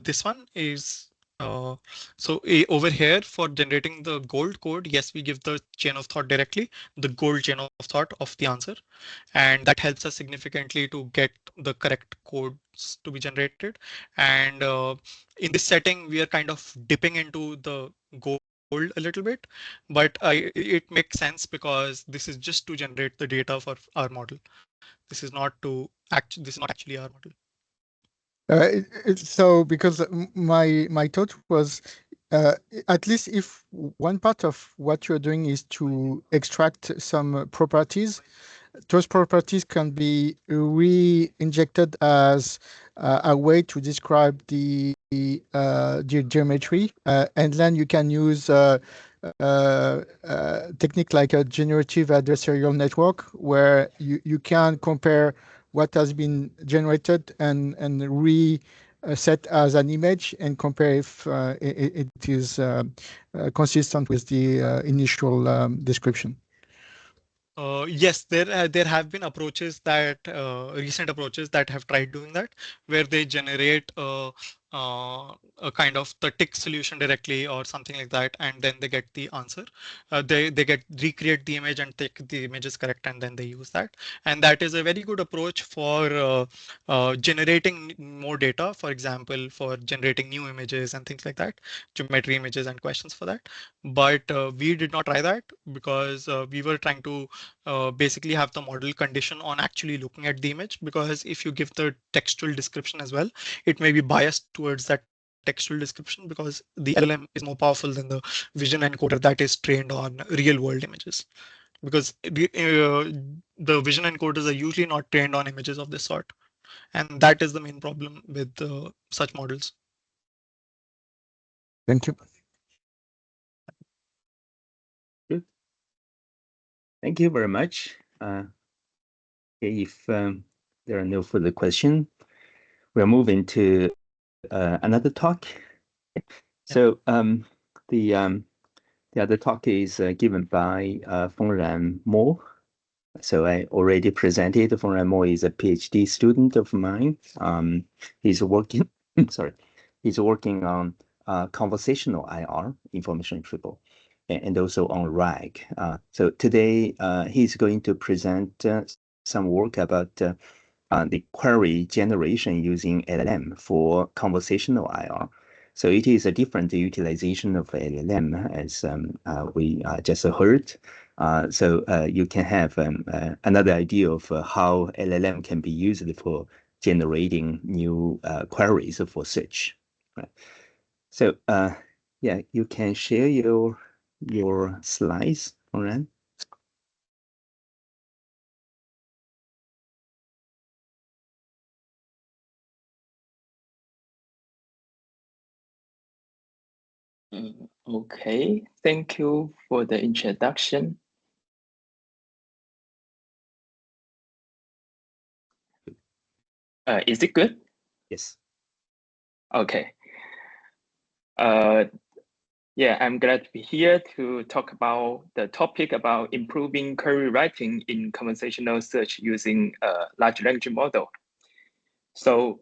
this one is over here for generating the gold code, yes, we give the chain of thought directly, the gold chain of thought of the answer, and that helps us significantly to get the correct codes to be generated. And in this setting, we are kind of dipping into the gold a little bit, but it makes sense because this is just to generate the data for our model. This is not actually our model. So because my thought was at least if one part of what you're doing is to extract some properties, those properties can be re-injected as a way to describe the geometry, and then you can use technique like a generative adversarial network, where you can compare what has been generated and reset as an image and compare if it is consistent with the initial description. Yes, there have been approaches that recent approaches that have tried doing that, where they generate a kind of the tick solution directly or something like that, and then they get the answer. They recreate the image and take the image is correct, and then they use that. And that is a very good approach for generating more data. For example, for generating new images and things like that, geometry images and questions for that. But we did not try that because we were trying to basically have the model condition on actually looking at the image, because if you give the textual description as well, it may be biased towards that textual description because the LLM is more powerful than the vision encoder that is trained on real world images. Because the vision encoders are usually not trained on images of this sort. And that is the main problem with such models. Thank you. Good. Thank you very much. If there are no further questions, we're moving to another talk. So the other talk is given by Fengran Mo. So I already presented. Fengran Mo is a PhD student of mine. He's working. Sorry, he's working on conversational IR, information retrieval, and also on RAG. So today he's going to present some work about the query generation using LLM for conversational IR. So it is a different utilization of LLM, as we just heard. So you can have another idea of how LLM can be used for generating new queries for search. Right. So yeah, you can share your slides, Fengran. Okay, thank you for the introduction. Is it good? Yes. Okay. Yeah, I'm glad to be here to talk about the topic about improving query writing in conversational search using a large language model. So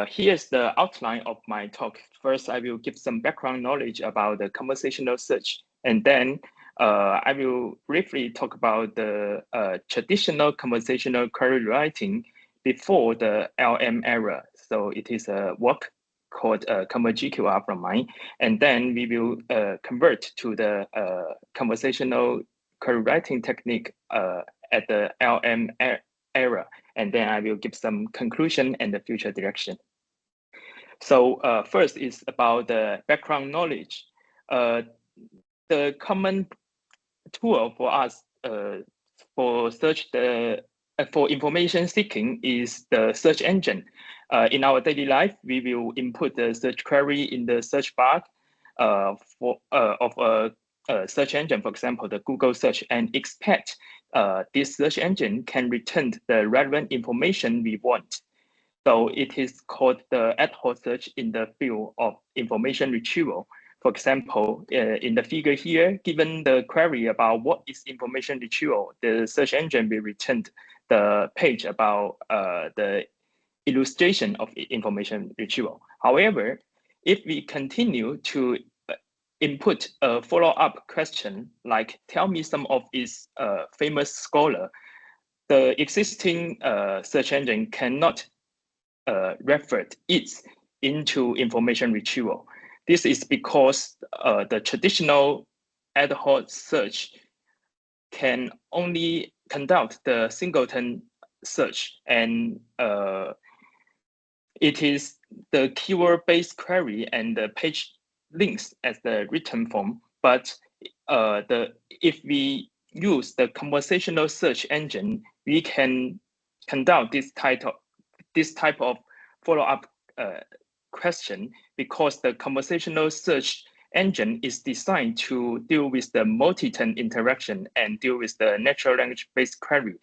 here's the outline of my talk. First, I will give some background knowledge about the conversational search, and then I will briefly talk about the traditional conversational query writing before the LM era. So it is a work called ConverGQR from mine, and then we will convert to the conversational query writing technique at the LM era. And then I will give some conclusion and the future direction. So first is about the background knowledge. The common tool for us for search for information seeking is the search engine. In our daily life, we will input the search query in the search bar of a search engine, for example, the Google search, and expect this search engine can return the relevant information we want. So it is called the ad hoc search in the field of information retrieval. For example, in the figure here, given the query about what is information retrieval, the search engine will return the page about the illustration of information retrieval. However, if we continue to input a follow-up question, like tell me some of its famous scholar, the existing search engine cannot revert it into information retrieval. This is because the traditional ad hoc search can only conduct the singleton search, and it is the keyword-based query and the page links as the written form. But if we use the conversational search engine, we can conduct this type of follow-up question, because the conversational search engine is designed to deal with the multi-turn interaction and deal with the natural language-based query.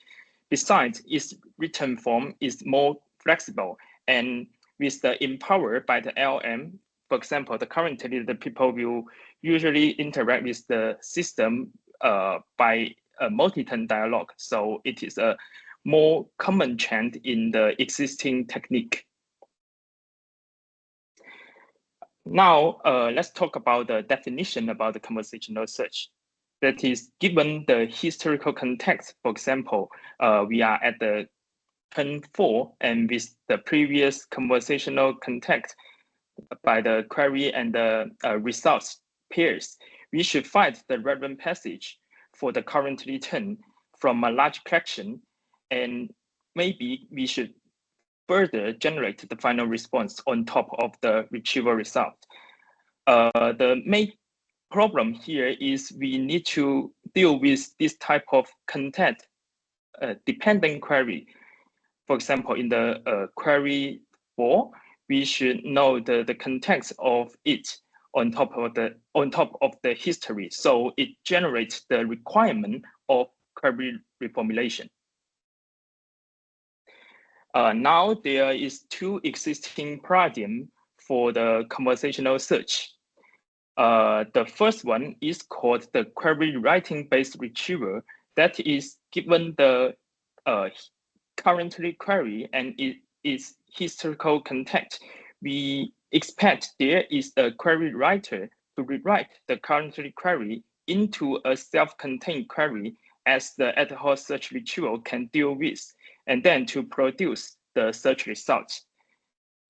Besides, its written form is more flexible, and with the empowered by the LM, for example, currently the people will usually interact with the system by a multi-turn dialogue. So it is a more common trend in the existing technique. Now, let's talk about the definition about the conversational search. That is, given the historical context, for example, we are at the turn 4, and with the previous conversational context by the query and the results pairs, we should find the relevant passage for the current return from a large collection, and maybe we should further generate the final response on top of the retrieval result. The main problem here is we need to deal with this type of content dependent query. For example, in the query 4, we should know the context of it on top of the history, so it generates the requirement of query reformulation. Now there is 2 existing paradigms for the conversational search. The first one is called the query writing-based retrieval. That is, given the currently query and its historical context, we expect there is a query writer to rewrite the currently query into a self-contained query as the ad hoc search retrieval can deal with, and then to produce the search results.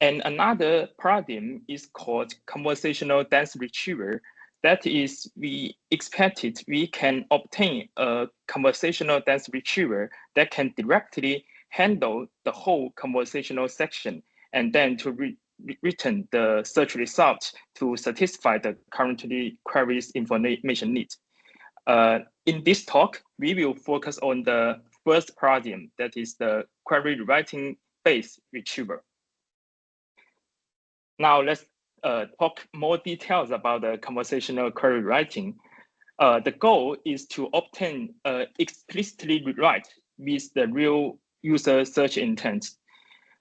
And another paradigm is called conversational dense retrieval. That is, we expected we can obtain a conversational dense retrieval that can directly handle the whole conversational section and then to return the search result to satisfy the currently query's information needs. In this talk, we will focus on the first paradigm, that is the query writing-based retrieval. Now let's talk more details about the conversational query writing. The goal is to obtain explicitly rewrite with the real user search intent.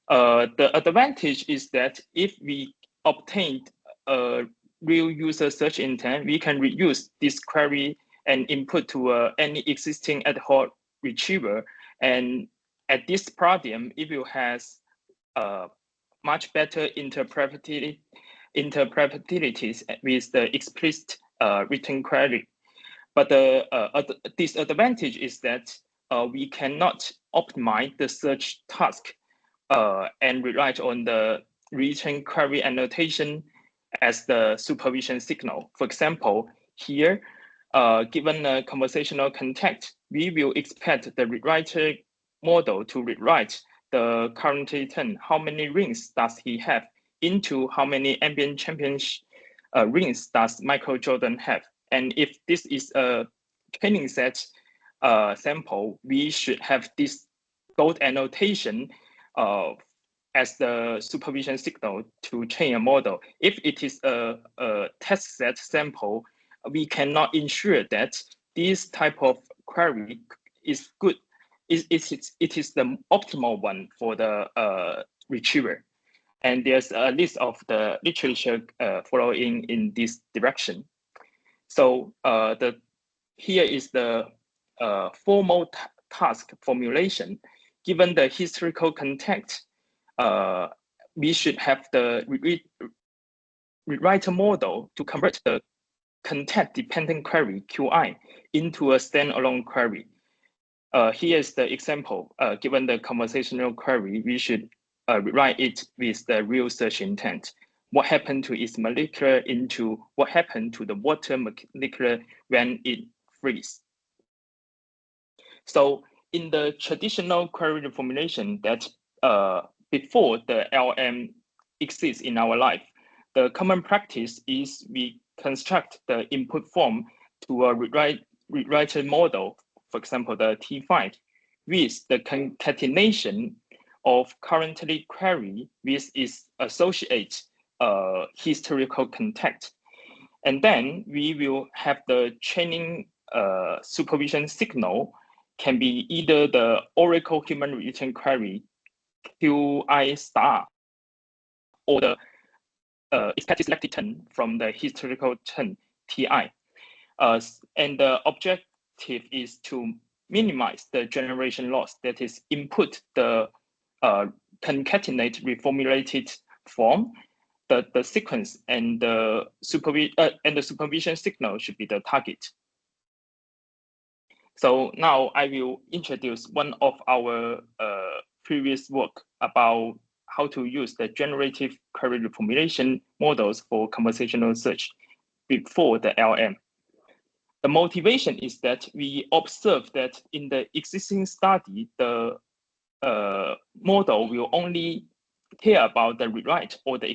The advantage is that if we obtained a real user search intent, we can reuse this query and input to any existing ad hoc retriever. And at this paradigm, it will has much better interpretability with the explicit written query. But the disadvantage is that we cannot optimize the search task and rely on the return query annotation as the supervision signal. For example, here, given a conversational context, we will expect the rewriter model to rewrite the current return, how many rings does he have, into how many ambient championship rings does Michael Jordan have. And if this is a training set sample, we should have this gold annotation as the supervision signal to train a model. If it is a test set sample, we cannot ensure that this type of query is good. It is the optimal one for the retriever. And there's a list of the literature following in this direction. So here is the formal task formulation. Given the historical context, we should have the rewriter model to convert the content-dependent query, QI, into a standalone query. Here is the example. Given the conversational query, we should rewrite it with the real search intent. What happened to its molecular into what happened to the water molecular when it freezes. So in the traditional query formulation that before the LLM exists in our life, the common practice is we construct the input form to a rewriter model, for example, the T5, with the concatenation of currently query with its associated historical context. And then we will have the training supervision signal can be either the Oracle human written query, QI star, or the expected selected term from the historical term, TI. And the objective is to minimize the generation loss, that is input the concatenate reformulated form, the sequence and the supervision signal should be the target. So now I will introduce one of our previous work about how to use the generative query reformulation models for conversational search before the LM. The motivation is that we observe that in the existing study, the model will only care about the rewrite or the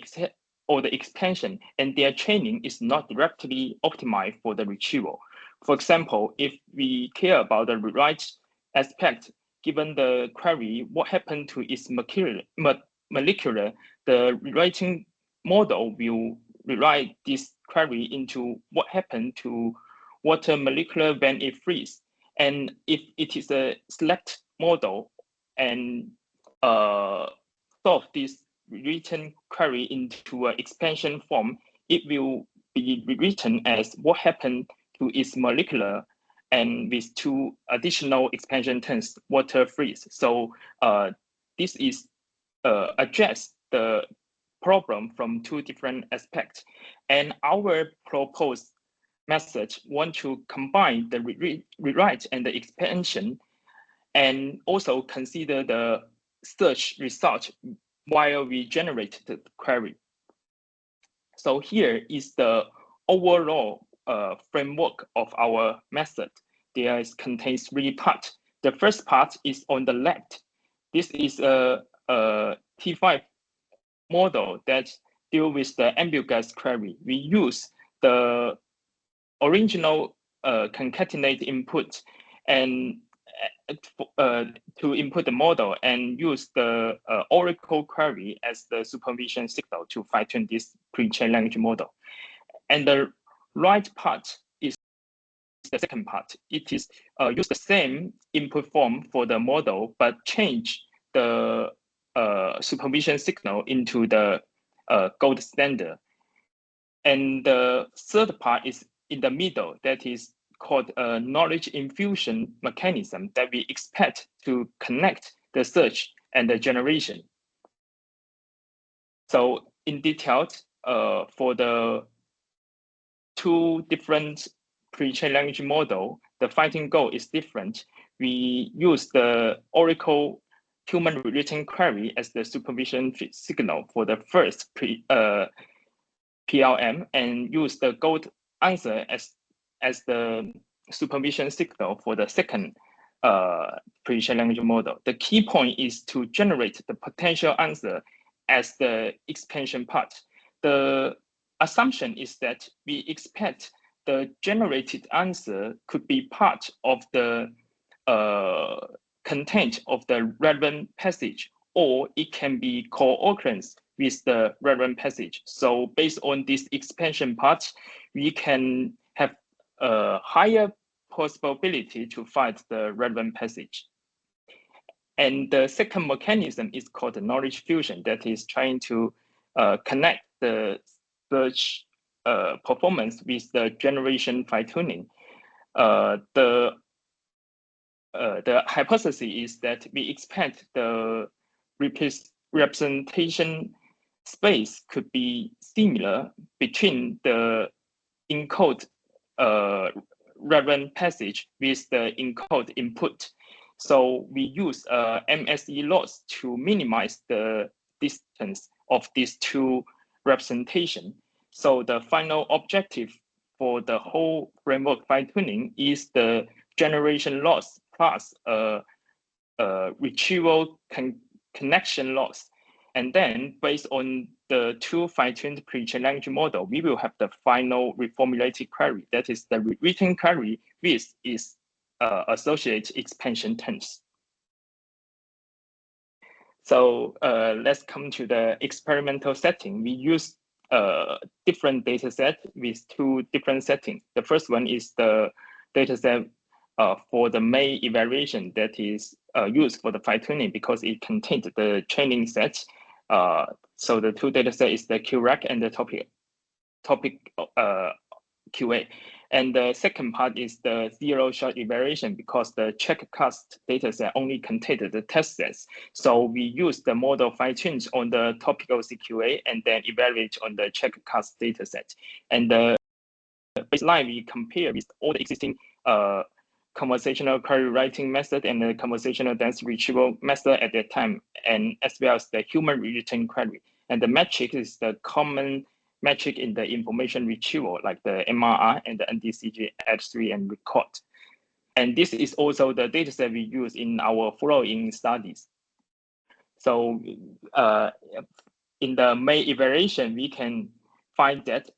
expansion, and their training is not directly optimized for the retrieval. For example, if we care about the rewrite aspect, given the query, what happened to its molecular, the rewriting model will rewrite this query into what happened to water molecular when it freezes. And if it is a select model and solve this written query into an expansion form, it will be rewritten as what happened to its molecular and with 2 additional expansion terms, water freeze. So this is address the problem from 2 different aspects. And our proposed method want to combine the rewrite and the expansion, and also consider the search result while we generate the query. So here is the overall framework of our method. There contains 3 parts. The first part is on the left. This is a T5 model that deals with the ambiguous query. We use the original concatenate input and to input the model and use the Oracle query as the supervision signal to fine-tune this pre-trained language model. And the right part is the second part. It is use the same input form for the model, but change the supervision signal into the gold standard. And the third part is in the middle, that is called a knowledge infusion mechanism that we expect to connect the search and the generation. So in detail, for the 2 different pre-trained language model, the fighting goal is different. We use the Oracle human written query as the supervision signal for the first PLM, and use the gold answer as the supervision signal for the second pre-trained language model. The key point is to generate the potential answer as the expansion part. The assumption is that we expect the generated answer could be part of the content of the relevant passage, or it can be co-occurrence with the relevant passage. So based on this expansion part, we can have a higher possibility to find the relevant passage. And the second mechanism is called the knowledge fusion, that is trying to connect the search performance with the generation fine-tuning. The hypothesis is that we expect the representation space could be similar between the encode relevant passage with the encode input. So we use MSE loss to minimize the distance of these 2 representations. So the final objective for the whole framework fine-tuning is the generation loss plus retrieval connection loss. And then based on the 2 fine-tuned pre-trained language model, we will have the final reformulated query. That is the written query with its associated expansion terms. So let's come to the experimental setting. We use different data set with 2 different settings. The first one is the data set for the main evaluation that is used for the fine-tuning because it contains the training set. So the 2 data set is the QRAC and the topic QA. And the second part is the 0-shot evaluation because the checkcast dataset only contained the test sets. So we use the model fine-tunes on the topical CQA and then evaluate on the checkcast dataset. And the baseline we compare with all the existing conversational query writing method and the conversational dense retrieval method at that time, and as well as the human written query. And the metric is the common metric in the information retrieval, like the MRR and the NDCG H3 and record. And this is also the dataset we use in our following studies. So in the main evaluation, we can find that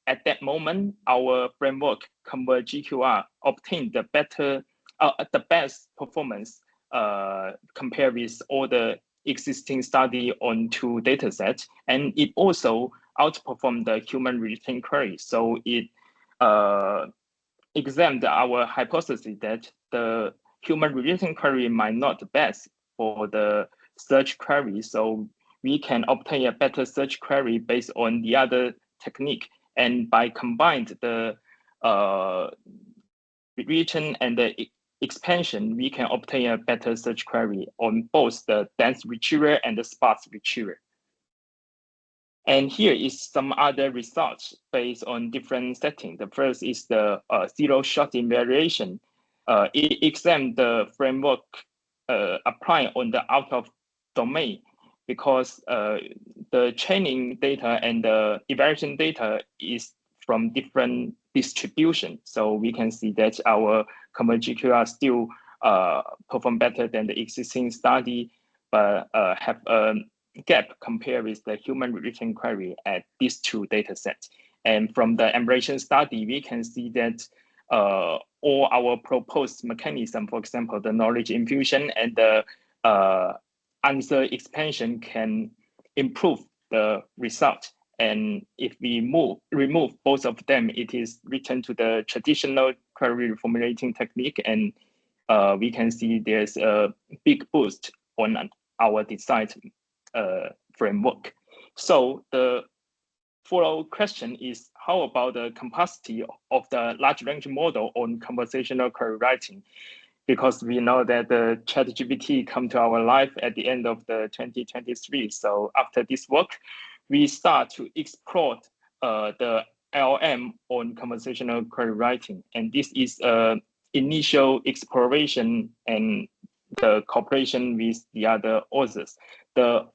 at that moment, our framework ConverGQR obtained the best performance compared with all the existing study on 2 datasets, and it also outperformed the human written query. So it examined our hypothesis that the human written query might not be best for the search query. So we can obtain a better search query based on the other technique. And by combined the written and the expansion, we can obtain a better search query on both the dense retrieval and the sparse retrieval. And here is some other results based on different settings. The first is the zero-shot evaluation. It examined the framework applying on the out-of-domain because the training data and the evaluation data is from different distribution. So we can see that our ConverGQR still perform better than the existing study, but have a gap compared with the human written query at these 2 data sets. And from the emulation study, we can see that all our proposed mechanism, for example, the knowledge infusion and the answer expansion can improve the result. And if we remove both of them, it is returned to the traditional query reformulating technique, and we can see there's a big boost on our design framework. So the follow question is, how about the capacity of the large language model on conversational query writing? Because we know that the ChatGPT come to our life at the end of the 2023. So after this work, we start to explore the LLM on conversational query writing. And this is initial exploration and the cooperation with the other authors. The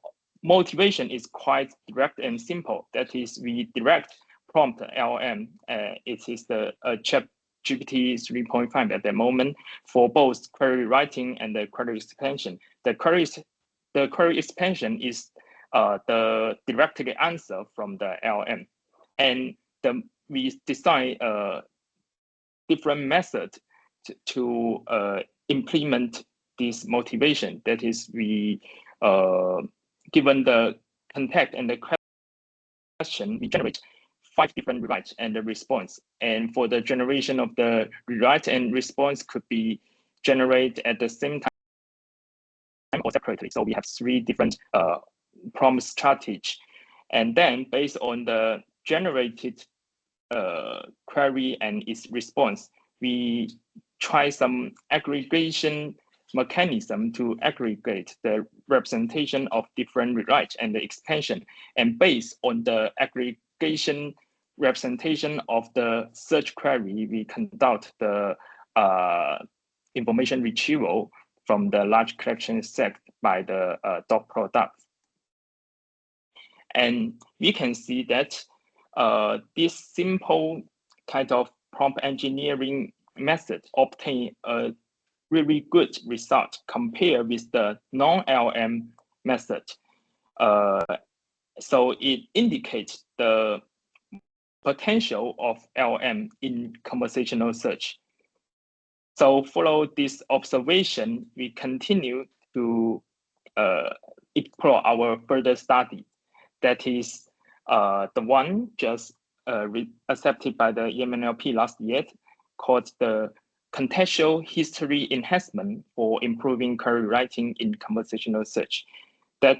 motivation is quite direct and simple. That is, we direct prompt LLM. It is the ChatGPT 3.5 at the moment for both query writing and the query expansion. The query expansion is the directed answer from the LLM, and we design a different method to implement this motivation. That is, we given the context and the question, we generate 5 different rewrites and the response. And for the generation of the rewrite and response could be generated at the same time or separately. So we have 3 different prompt strategy. And then based on the generated query and its response, we try some aggregation mechanism to aggregate the representation of different rewrite and the expansion. And based on the aggregation representation of the search query, we conduct the information retrieval from the large collection set by the dot product. And we can see that this simple kind of prompt engineering method obtain a really good result compared with the non-LLM method. So it indicates the potential of LLM in conversational search. So follow this observation, we continue to explore our further study. That is the one just accepted by the NLP last year, called the contextual history enhancement for improving query writing in conversational search. That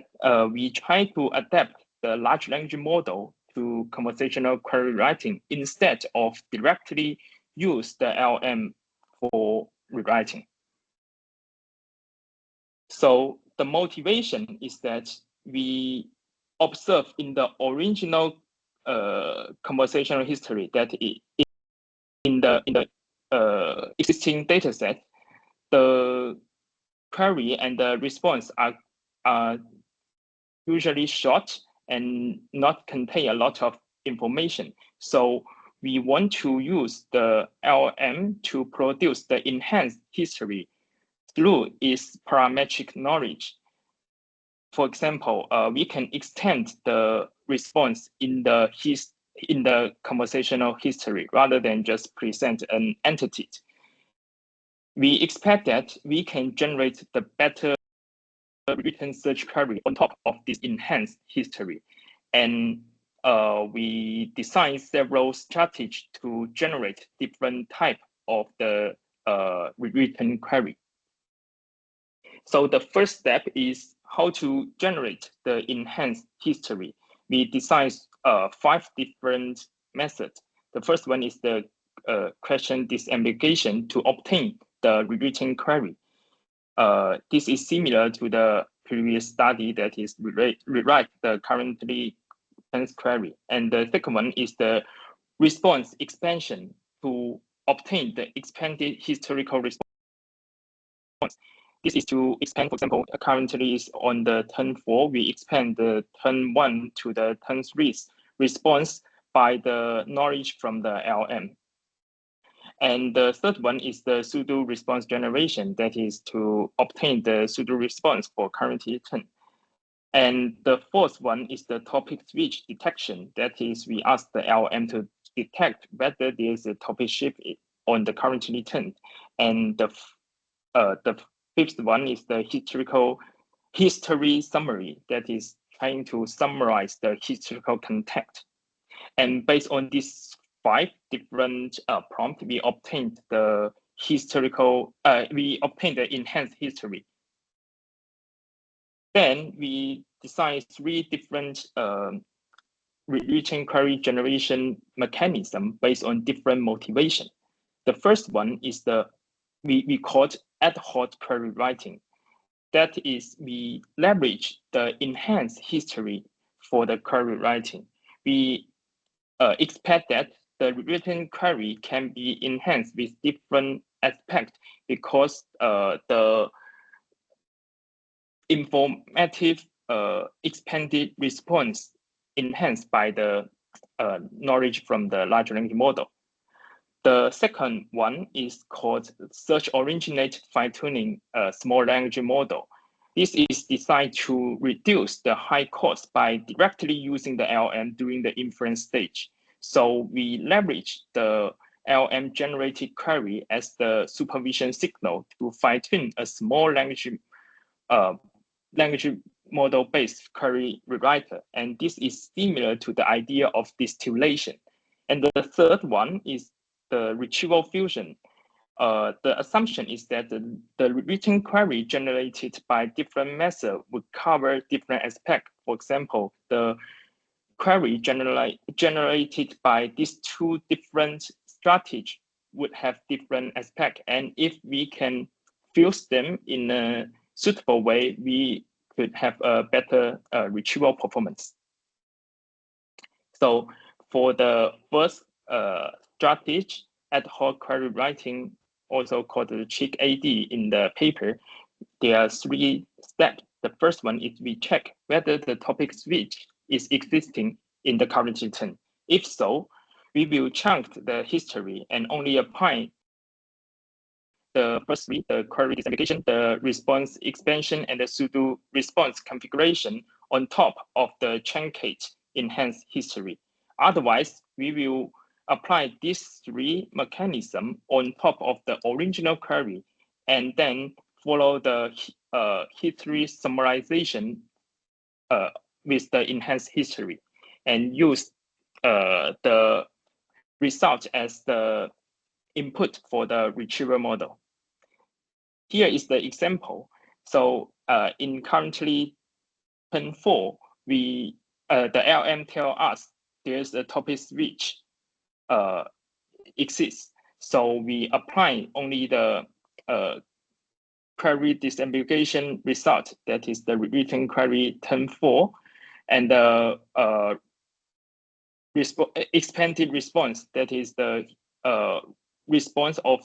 we try to adapt the large language model to conversational query writing instead of directly use the LLM for rewriting. So the motivation is that we observe in the original conversational history that in the existing dataset, the query and the response are usually short and not contain a lot of information. So we want to use the LLM to produce the enhanced history through its parametric knowledge. for example, we can extend the response in the conversational history rather than just present an entity. We expect that we can generate the better written search query on top of this enhanced history. And we design several strategies to generate different type of the written query. So the first step is how to generate the enhanced history. We design 5 different methods. The first one is the question disambiguation to obtain the rewritten query. This is similar to the previous study, that is rewrite the currently tense query. And the second one is the response expansion to obtain the expanded historical response. This is to expand, for example, currently is on the turn 4, we expand the turn 1 to the turn 3 response by the knowledge from the LM. And the third one is the pseudo response generation, that is to obtain the pseudo response for currently turn. And the fourth one is the topic switch detection, that is we ask the LM to detect whether there is a topic shift on the currently turn. And the fifth one is the history summary, that is trying to summarize the historical context. And based on these 5 different prompts, we obtained the enhanced history. Then we designed 3 different written query generation mechanism based on different motivation. The first one is we called ad hoc query writing. That is, we leverage the enhanced history for the query writing. We expect that the written query can be enhanced with different aspects because the informative expanded response enhanced by the knowledge from the large language model. The second one is called search originated fine-tuning small language model. This is designed to reduce the high cost by directly using the LM during the inference stage. So we leverage the LM generated query as the supervision signal to fine-tune a small language model-based query rewriter. And this is similar to the idea of distillation. And the third one is the retrieval fusion. The assumption is that the written query generated by different methods would cover different aspects. For example, the query generated by these 2 different strategies would have different aspects. And if we can fuse them in a suitable way, we could have a better retrieval performance. So for the first strategy, ad hoc query writing, also called the CLIQ-ai in the paper, there are 3 steps. The first one is we check whether the topic switch is existing in the current turn. If so, we will chunk the history and only apply the first 3, the query disambiguation, the response expansion, and the pseudo response configuration on top of the truncate enhanced history. Otherwise, we will apply these 3 mechanisms on top of the original query and then follow the history summarization with the enhanced history and use the result as the input for the retrieval model. Here is the example. So in currently turn 4, the LM tell us there's a topic switch exists. So we apply only the query disambiguation result, that is the written query turn 4, and the expanded response, that is the response of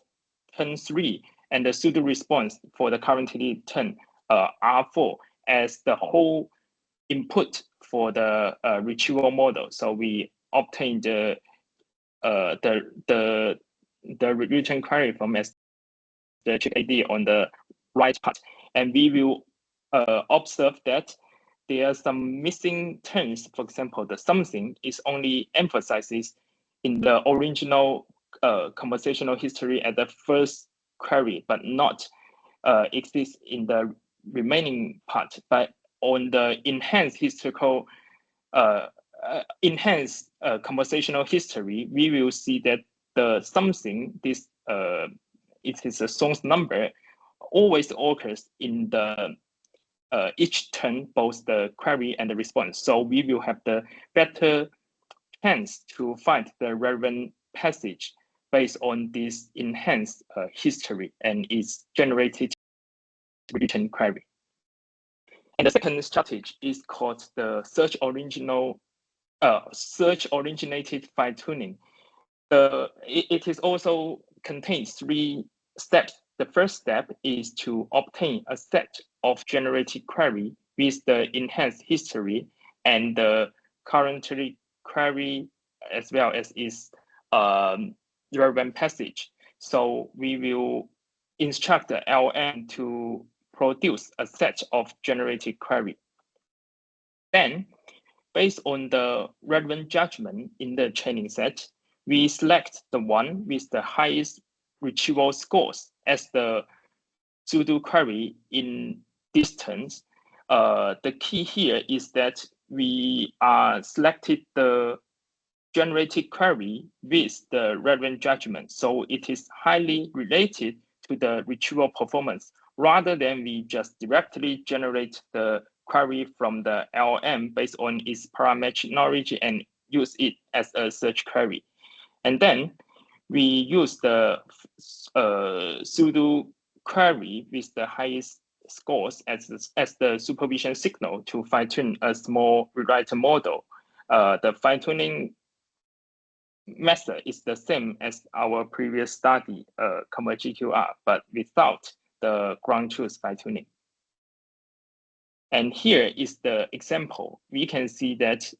turn 3, and the pseudo response for the currently turn R4 as the whole input for the retrieval model. So we obtain the written query from as the CLIQ-ai on the right part, and we will observe that there are some missing terms. For example, the something is only emphasizes in the original conversational history at the first query, but not exists in the remaining part. But on the enhanced historical, enhanced conversational history, we will see that the something, this it is a source number, always occurs in the each turn, both the query and the response. So we will have the better chance to find the relevant passage based on this enhanced history and its generated written query. And the second strategy is called the search originated fine tuning. It is also contains 3 steps. The first step is to obtain a set of generated query with the enhanced history and the currently query as well as its relevant passage. So we will instruct the LLM to produce a set of generated query. Then, based on the relevant judgment in the training set, we select the one with the highest retrieval scores as the pseudo query in distance. The key here is that we selected the generated query with the relevant judgment. So it is highly related to the retrieval performance rather than we just directly generate the query from the LLM based on its parametric knowledge and use it as a search query. And then we use the pseudo query with the highest scores as the supervision signal to fine-tune a small rewriter model. The fine-tuning method is the same as our previous study, CLIQ-ai, but without the ground truth fine-tuning. And here is the example. We can see that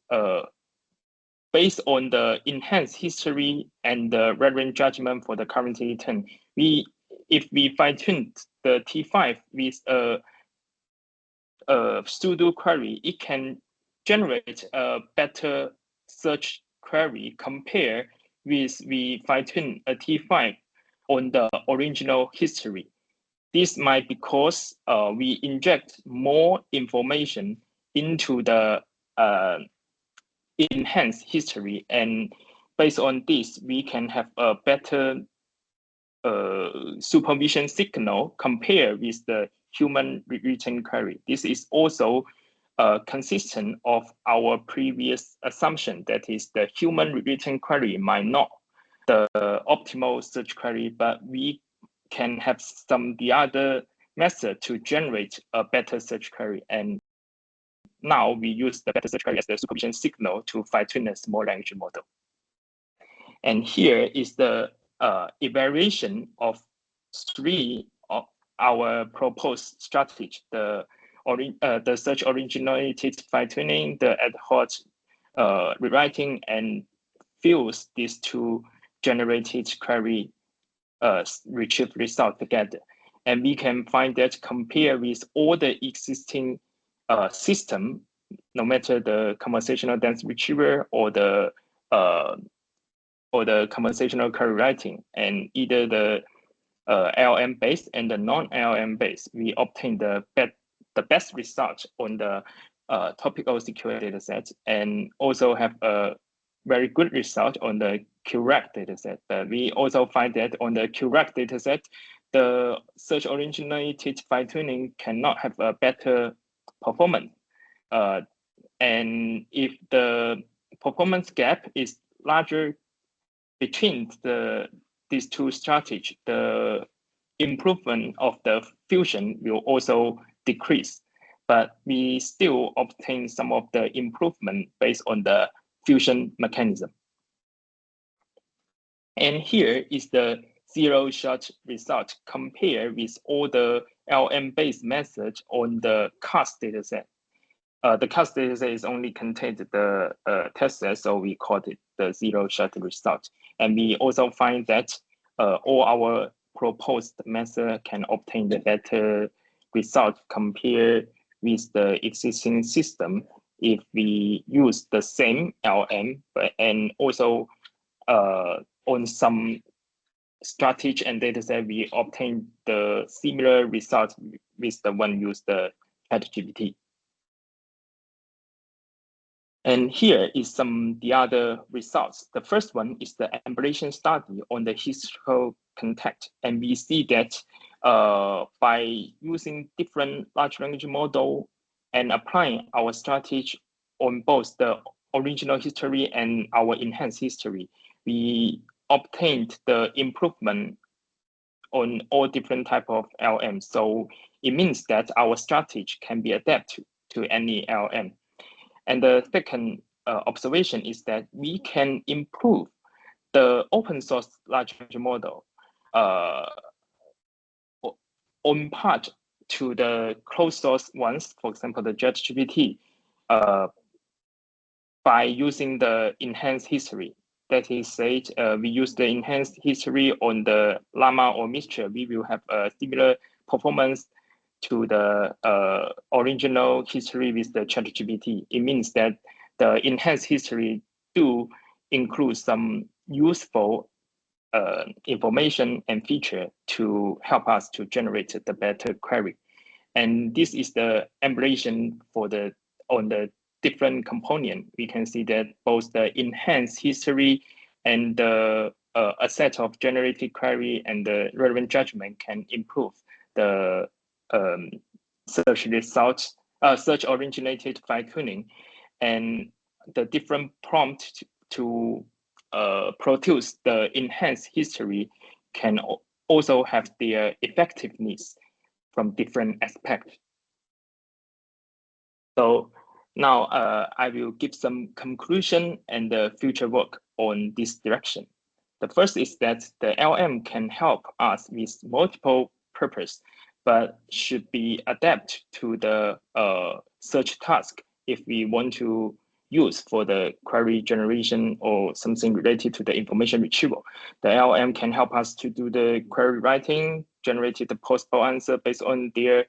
based on the enhanced history and the relevant judgment for the currently return, if we fine-tune the T5 with a pseudo query, it can generate a better search query compared with we fine-tune a T5 on the original history. This might be because we inject more information into the enhanced history, and based on this, we can have a better supervision signal compared with the human written query. This is also consistent of our previous assumption, that is the human written query might not the optimal search query, but we can have the other method to generate a better search query. And now we use the better search query as the supervision signal to fine-tune a small language model. And here is the evaluation of 3 of our proposed strategy: the search originated fine-tuning, the ad hoc rewriting, and fuse these 2 generated query retrieved result together. And we can find that compared with all the existing system, no matter the conversational dense retriever or the conversational query writing, and either the LLM based and the non-LLM based, we obtain the best result on the topical CQA dataset, and also have a very good result on the CLIQ dataset. But we also find that on the CLIQ dataset, the search originated fine-tuning cannot have a better performance. And if the performance gap is larger between these 2 strategies, the improvement of the fusion will also decrease. But we still obtain some of the improvement based on the fusion mechanism. And here is the 0-shot result compared with all the LM-based methods on the CAST dataset. The CAST dataset is only contained the test set, so we called it the 0-shot result. And we also find that all our proposed method can obtain the better result compared with the existing system if we use the same LM, and also on some strategy and dataset, we obtain the similar results with the one used the ChatGPT. And here is the other results. The first one is the emulation study on the historical context. And we see that by using different large language model and applying our strategy on both the original history and our enhanced history, we obtained the improvement on all different type of LM. So it means that our strategy can be adapted to any LM. And the second observation is that we can improve the open source large language model on part to the closed source ones, for example, the ChatGPT, by using the enhanced history. That is said, we use the enhanced history on the Llama or Mistral, we will have a similar performance to the original history with the ChatGPT. It means that the enhanced history do include some useful information and feature to help us to generate the better query. And this is the emulation for on the different component. We can see that both the enhanced history and the a set of generated query and the relevant judgment can improve the search results, search originated fine-tuning, and the different prompt to produce the enhanced history can also have their effectiveness from different aspects. So now I will give some conclusion and the future work on this direction. The first is that the LM can help us with multiple purpose, but should be adapted to the search task if we want to use for the query generation or something related to the information retrieval. The LM can help us to do the query writing, generate the possible answer based on their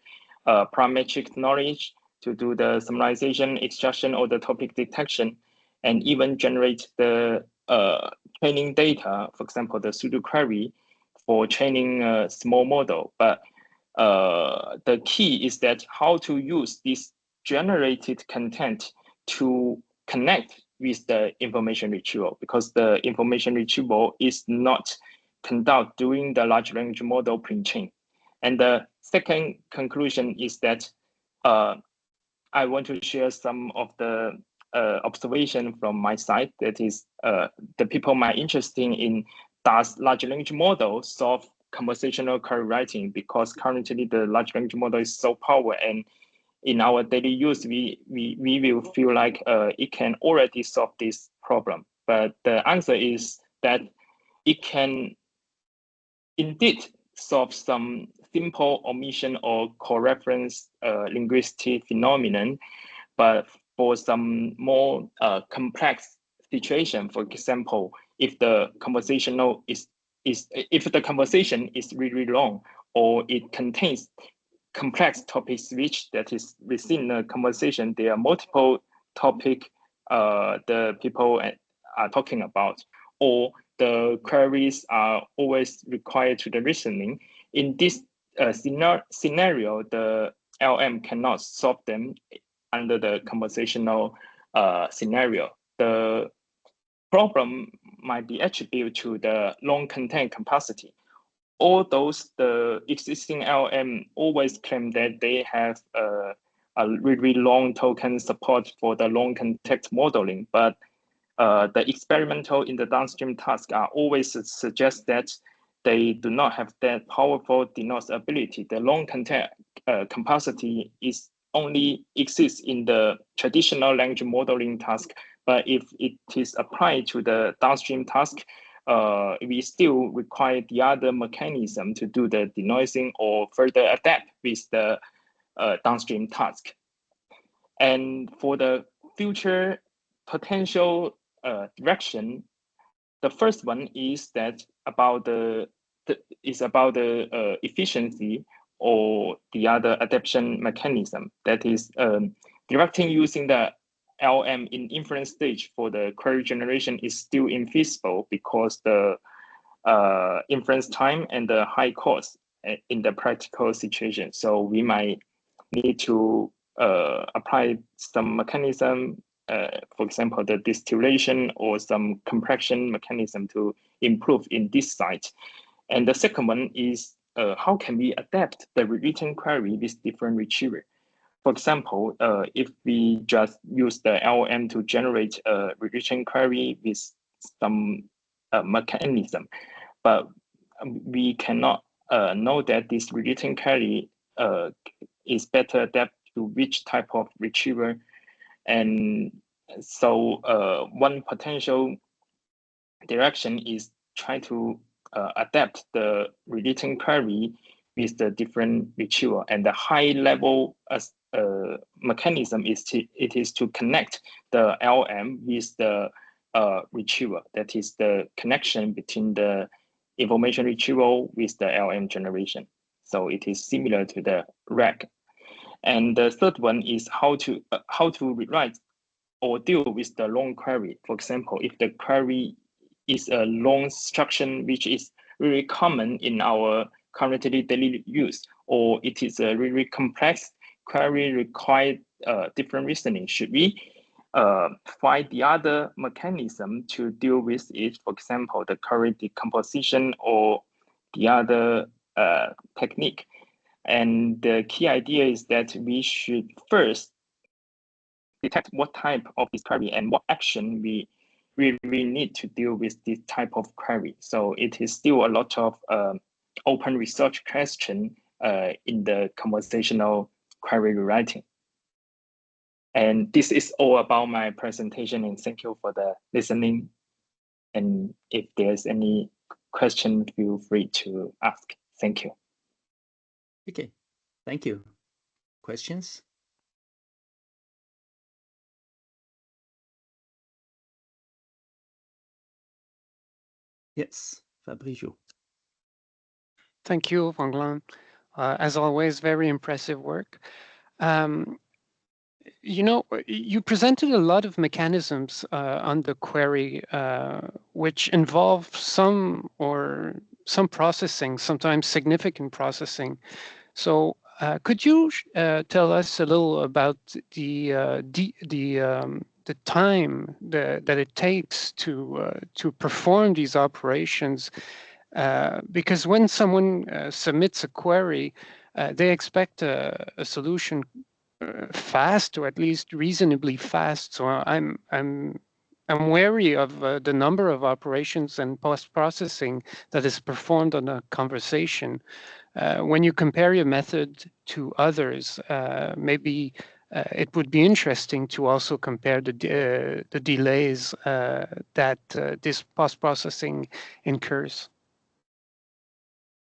parametric knowledge, to do the summarization, extraction, or the topic detection, and even generate the training data, for example, the pseudo query for training a small model. But the key is that how to use this generated content to connect with the information retrieval, because the information retrieval is not conducted during the large language model pre-train. And the second conclusion is that I want to share some of the observation from my side. That is, the people might interested in does large language model solve conversational query writing, because currently the large language model is so powerful, and in our daily use, we will feel like it can already solve this problem. But the answer is that it can indeed solve some simple omission or co-reference linguistic phenomenon, but for some more complex situation, for example, if the conversational if the conversation is really long, or it contains complex topic switch, that is within the conversation, there are multiple topic the people are talking about, or the queries are always required to the listening. In this scenario, the LM cannot solve them under the conversational scenario. The problem might be attributed to the long content capacity. All those, the existing LM always claim that they have a really long token support for the long context modeling, but the experimental in the downstream task are always suggest that they do not have that powerful denoise ability. The long content capacity is only exists in the traditional language modeling task, but if it is applied to the downstream task, we still require the other mechanism to do the denoising or further adapt with the downstream task. And for the future potential direction, the first one is that about the efficiency or the other adaptation mechanism, that is directing using the LM in inference stage for the query generation is still infeasible because the inference time and the high cost in the practical situation. So we might need to apply some mechanism, for example, the distillation or some compression mechanism to improve in this site. And the second one is how can we adapt the rewritten query with different retriever? For example, if we just use the LLM to generate a rewritten query with some mechanism, but we cannot know that this rewritten query is better adapted to which type of retriever. And so one potential direction is try to adapt the rewritten query with the different retriever, and the high level mechanism is to connect the LM with the retriever. That is the connection between the information retrieval with the LM generation. So it is similar to the RAG. And the third one is how to rewrite or deal with the long query. For example, if the query is a long instruction which is really common in our currently daily use, or it is a really complex query required different reasoning, should we find the other mechanism to deal with it? For example, the query decomposition or the other technique. And the key idea is that we should first detect what type of this query and what action we need to deal with this type of query. So it is still a lot of open research question in the conversational query rewriting. And this is all about my presentation, and thank you for the listening. And if there's any question, feel free to ask. Thank you. Okay, thank you. Questions? Yes, Fabrizio. Thank you, Fengran. As always, very impressive work. You know, you presented a lot of mechanisms on the query, which involve some processing, sometimes significant processing. So could you tell us a little about the time that it takes to perform these operations? Because when someone submits a query, they expect a solution fast, or at least reasonably fast. So I'm wary of the number of operations and post-processing that is performed on a conversation. When you compare your method to others, maybe it would be interesting to also compare the delays that this post-processing incurs.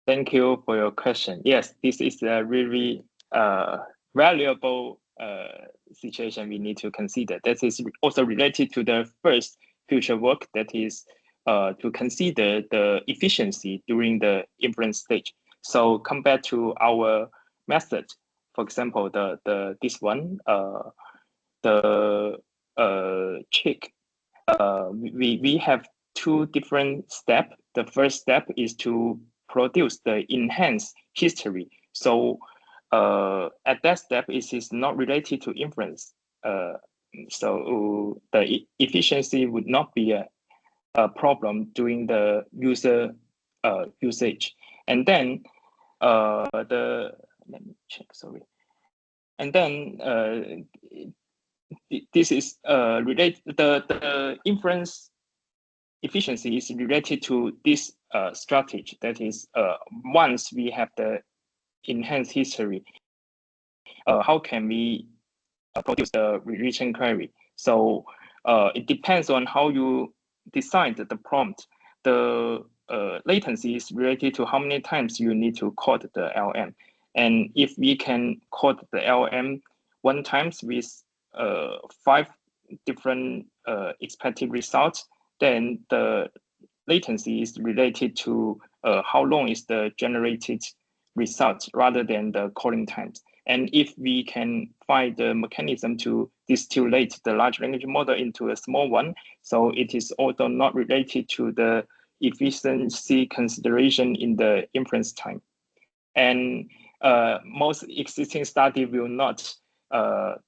Thank you for your question. Yes, this is a really valuable situation we need to consider. That is also related to the first future work, that is to consider the efficiency during the inference stage. So compared to our method, for example, this one, the CLIQ, we have two different steps. The first step is to produce the enhanced history. So at that step, it is not related to inference. So the efficiency would not be a problem during the user usage. And then let me check, sorry. And then this is related, the inference efficiency is related to this strategy. That is, once we have the enhanced history, how can we produce the rewritten query? So it depends on how you decide the prompt. The latency is related to how many times you need to call the LM. And if we can call the LM one times with 5 different expected results, then the latency is related to how long is the generated results rather than the calling times. And if we can find the mechanism to distillate the large language model into a small one, so it is also not related to the efficiency consideration in the inference time. And most existing study will not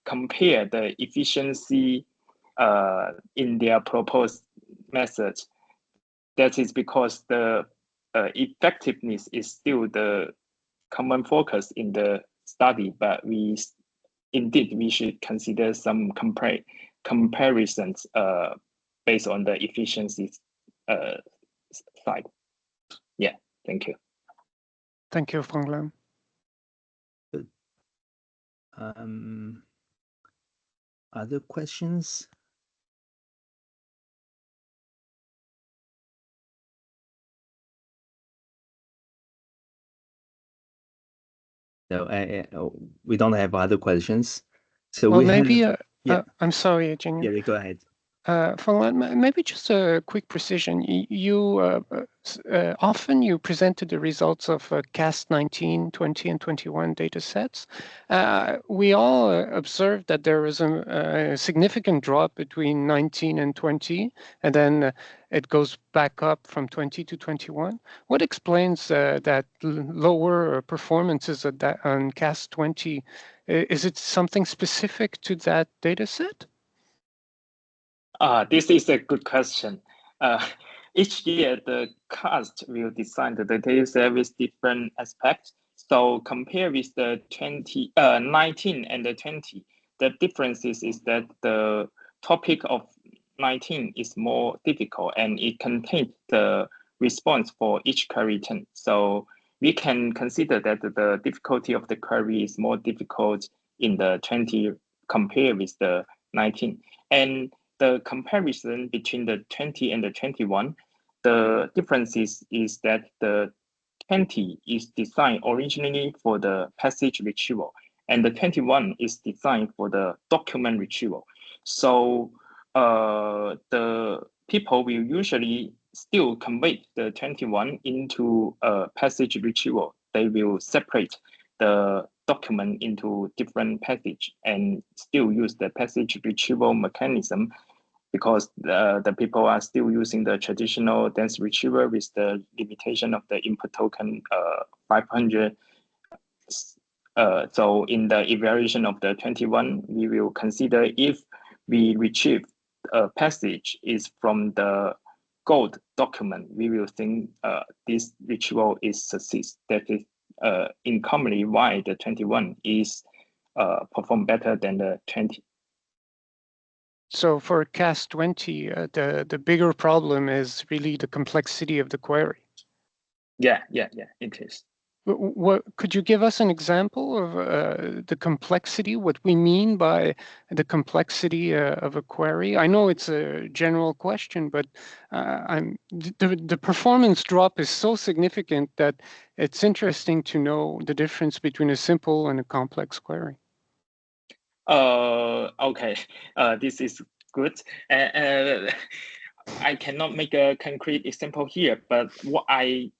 compare the efficiency in their proposed methods. That is because the effectiveness is still the common focus in the study, but we should consider some comparisons based on the efficiency side. Yeah, thank you. Thank you, Fengran. Other questions? No, we don't have other questions. So well, we maybe, have, I'm sorry, Jin. yeah, go ahead. Fengran, maybe just a quick precision. Often you presented the results of CAST 19, 20, and 21 data sets. We all observed that there was a significant drop between 19 and 20, and then it goes back up from 20 to 21. What explains that lower performances on CAST 20? Is it something specific to that data set? This is a good question. Each year, the CAST will design the data set with different aspects. So compare with the 19 and the 20, the differences is that the topic of 19 is more difficult and it contains the response for each query return. So we can consider that the difficulty of the query is more difficult in the 20 compared with the 19. And the comparison between the 20 and the 21, the difference is that the 20 is designed originally for the passage retrieval, and the 21 is designed for the document retrieval. So the people will usually still convert the 21 into a passage retrieval. They will separate the document into different passage and still use the passage retrieval mechanism, because the people are still using the traditional dense retriever with the limitation of the input token 500. So in the evaluation of the 21, we will consider if we retrieve a passage is from the gold document, we will think this retrieval is success. That is incommonly why the 21 is perform better than the 20. So for CAST 20, the bigger problem is really the complexity of the query. Yeah, it is. What could you give us an example of the complexity? What we mean by the complexity of a query? I know it's a general question, but the performance drop is so significant that it's interesting to know the difference between a simple and a complex query. Okay, this is good. I cannot make a concrete example here, but what I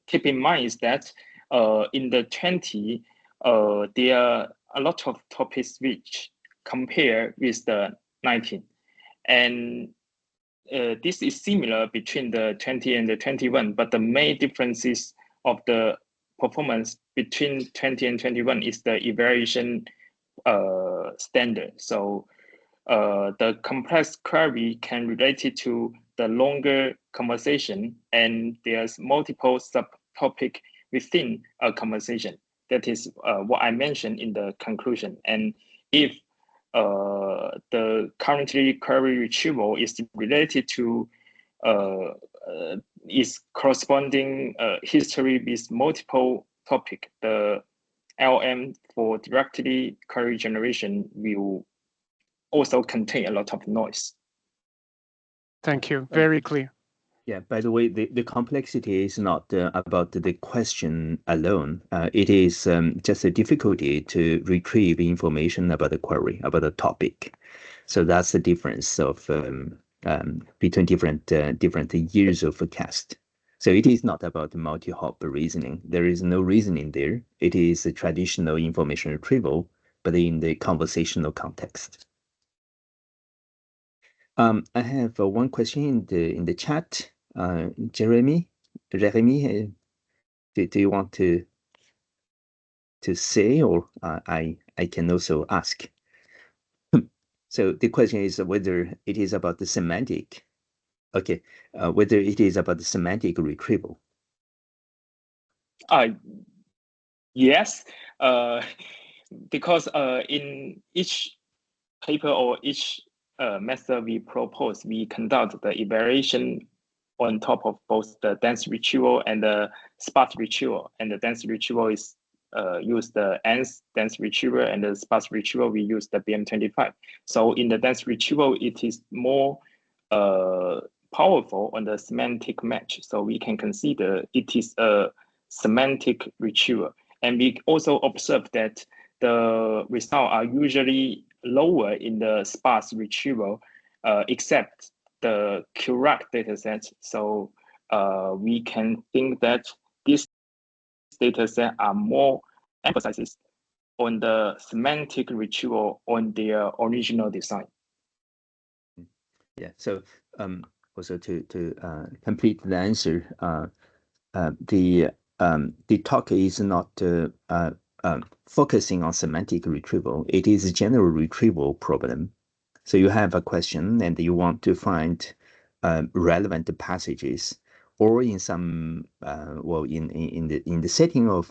keep in mind is that in the 20, there are a lot of topics which compare with the 19. And this is similar between the 20 and the 21, but the main differences of the performance between 20 and 21 is the evaluation standard. So the complex query can relate it to the longer conversation, and there's multiple subtopic within a conversation. That is what I mentioned in the conclusion. And if the currently query retrieval is related to is corresponding history with multiple topic, the LM for directly query generation will also contain a lot of noise. Thank you. Very clear. Yeah, by the way, the complexity is not about the question alone. It is just a difficulty to retrieve information about the query, about the topic. So that's the difference of between different years of CAST. So it is not about multi-hop reasoning. There is no reasoning there. It is a traditional information retrieval, but in the conversational context. I have one question in the chat. Jeremy, do you want to say, or I can also ask? So the question is whether it is about the semantic. Okay, whether it is about the semantic retrieval. Yes, because in each paper or each method we propose, we conduct the evaluation on top of both the dense retrieval and the sparse retrieval. And the dense retrieval is use the ANS dense retrieval, and the sparse retrieval we use the BM25. So in the dense retrieval, it is more powerful on the semantic match. So we can consider it is a semantic retrieval. And we also observe that the results are usually lower in the sparse retrieval, except the CLIQ dataset. So we can think that these dataset are more emphasizes on the semantic retrieval on their original design. Yeah. So also to complete the answer, the talk is not focusing on semantic retrieval. It is a general retrieval problem. So you have a question and you want to find relevant passages, or in some well, in the setting of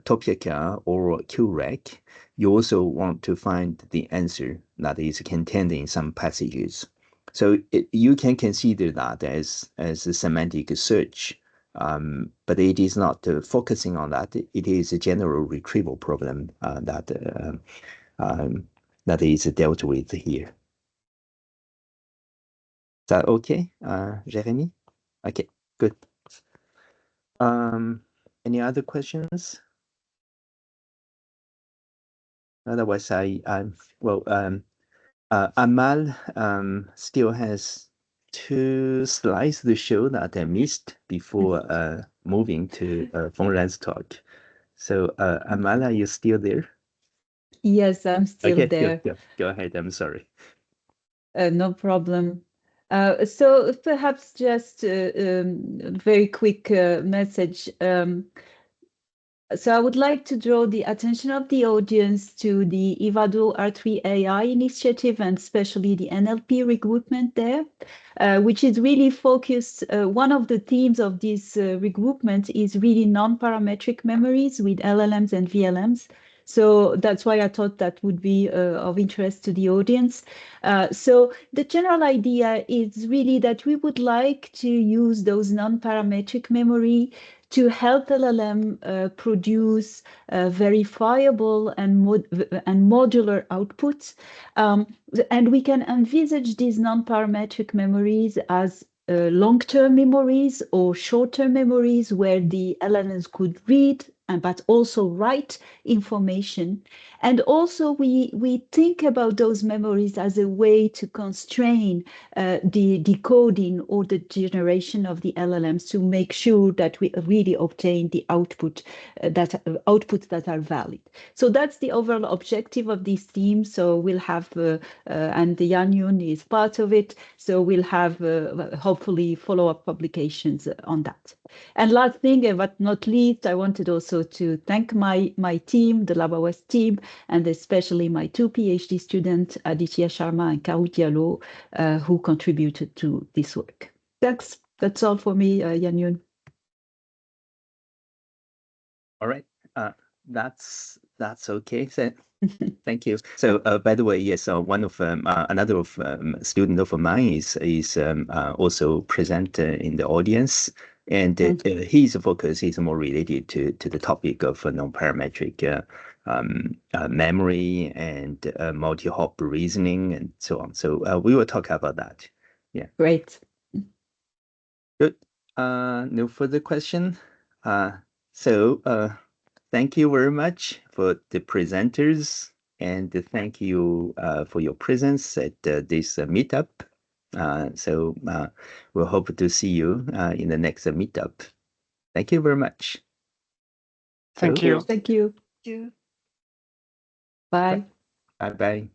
Topeka or QREC, you also want to find the answer that is contained in some passages. So you can consider that as a semantic search, but it is not focusing on that. It is a general retrieval problem that is dealt with here. Is that okay, Jeremy? Okay, good. Any other questions? Otherwise, Amal still has 2 slides to show that I missed before moving to Fengran's talk. So, Amal, are you still there? Yes, I'm still there. Go ahead. I'm sorry. No problem. So perhaps just a very quick message. So I would like to draw the attention of the audience to the Ivado R3 AI initiative, and especially the NLP regroupment there, which is really focused. One of the themes of this regroupment is really non-parametric memories with LLMs and VLMs. So that's why I thought that would be of interest to the audience. So the general idea is really that we would like to use those non-parametric memory to help LLM produce verifiable and modular outputs. And we can envisage these non-parametric memories as long-term memories or short-term memories where the LLMs could read but also write information. And also we think about those memories as a way to constrain the decoding or the generation of the LLMs to make sure that we really obtain the outputs that are valid. So that's the overall objective of this team. So we'll have, and the Yanyun is part of it. So we'll have hopefully follow-up publications on that. And last thing, but not least, I wanted also to thank my team, the LabAWest team, and especially my 2 PhD students, Aditya Sharma and Karu Diallo, who contributed to this work. That's all for me, Yanyun. All right, that's okay. So, thank you. So, by the way, yes, one of another of student of mine is also present in the audience, and his focus is more related to the topic of non-parametric memory and multi-hop reasoning and so on. So we will talk about that. Yeah. Great. Good. No further question. So thank you very much for the presenters, and thank you for your presence at this meetup. So we'll hope to see you in the next meetup. Thank you very much. Thank you. Thank you. You. Bye. Bye-bye.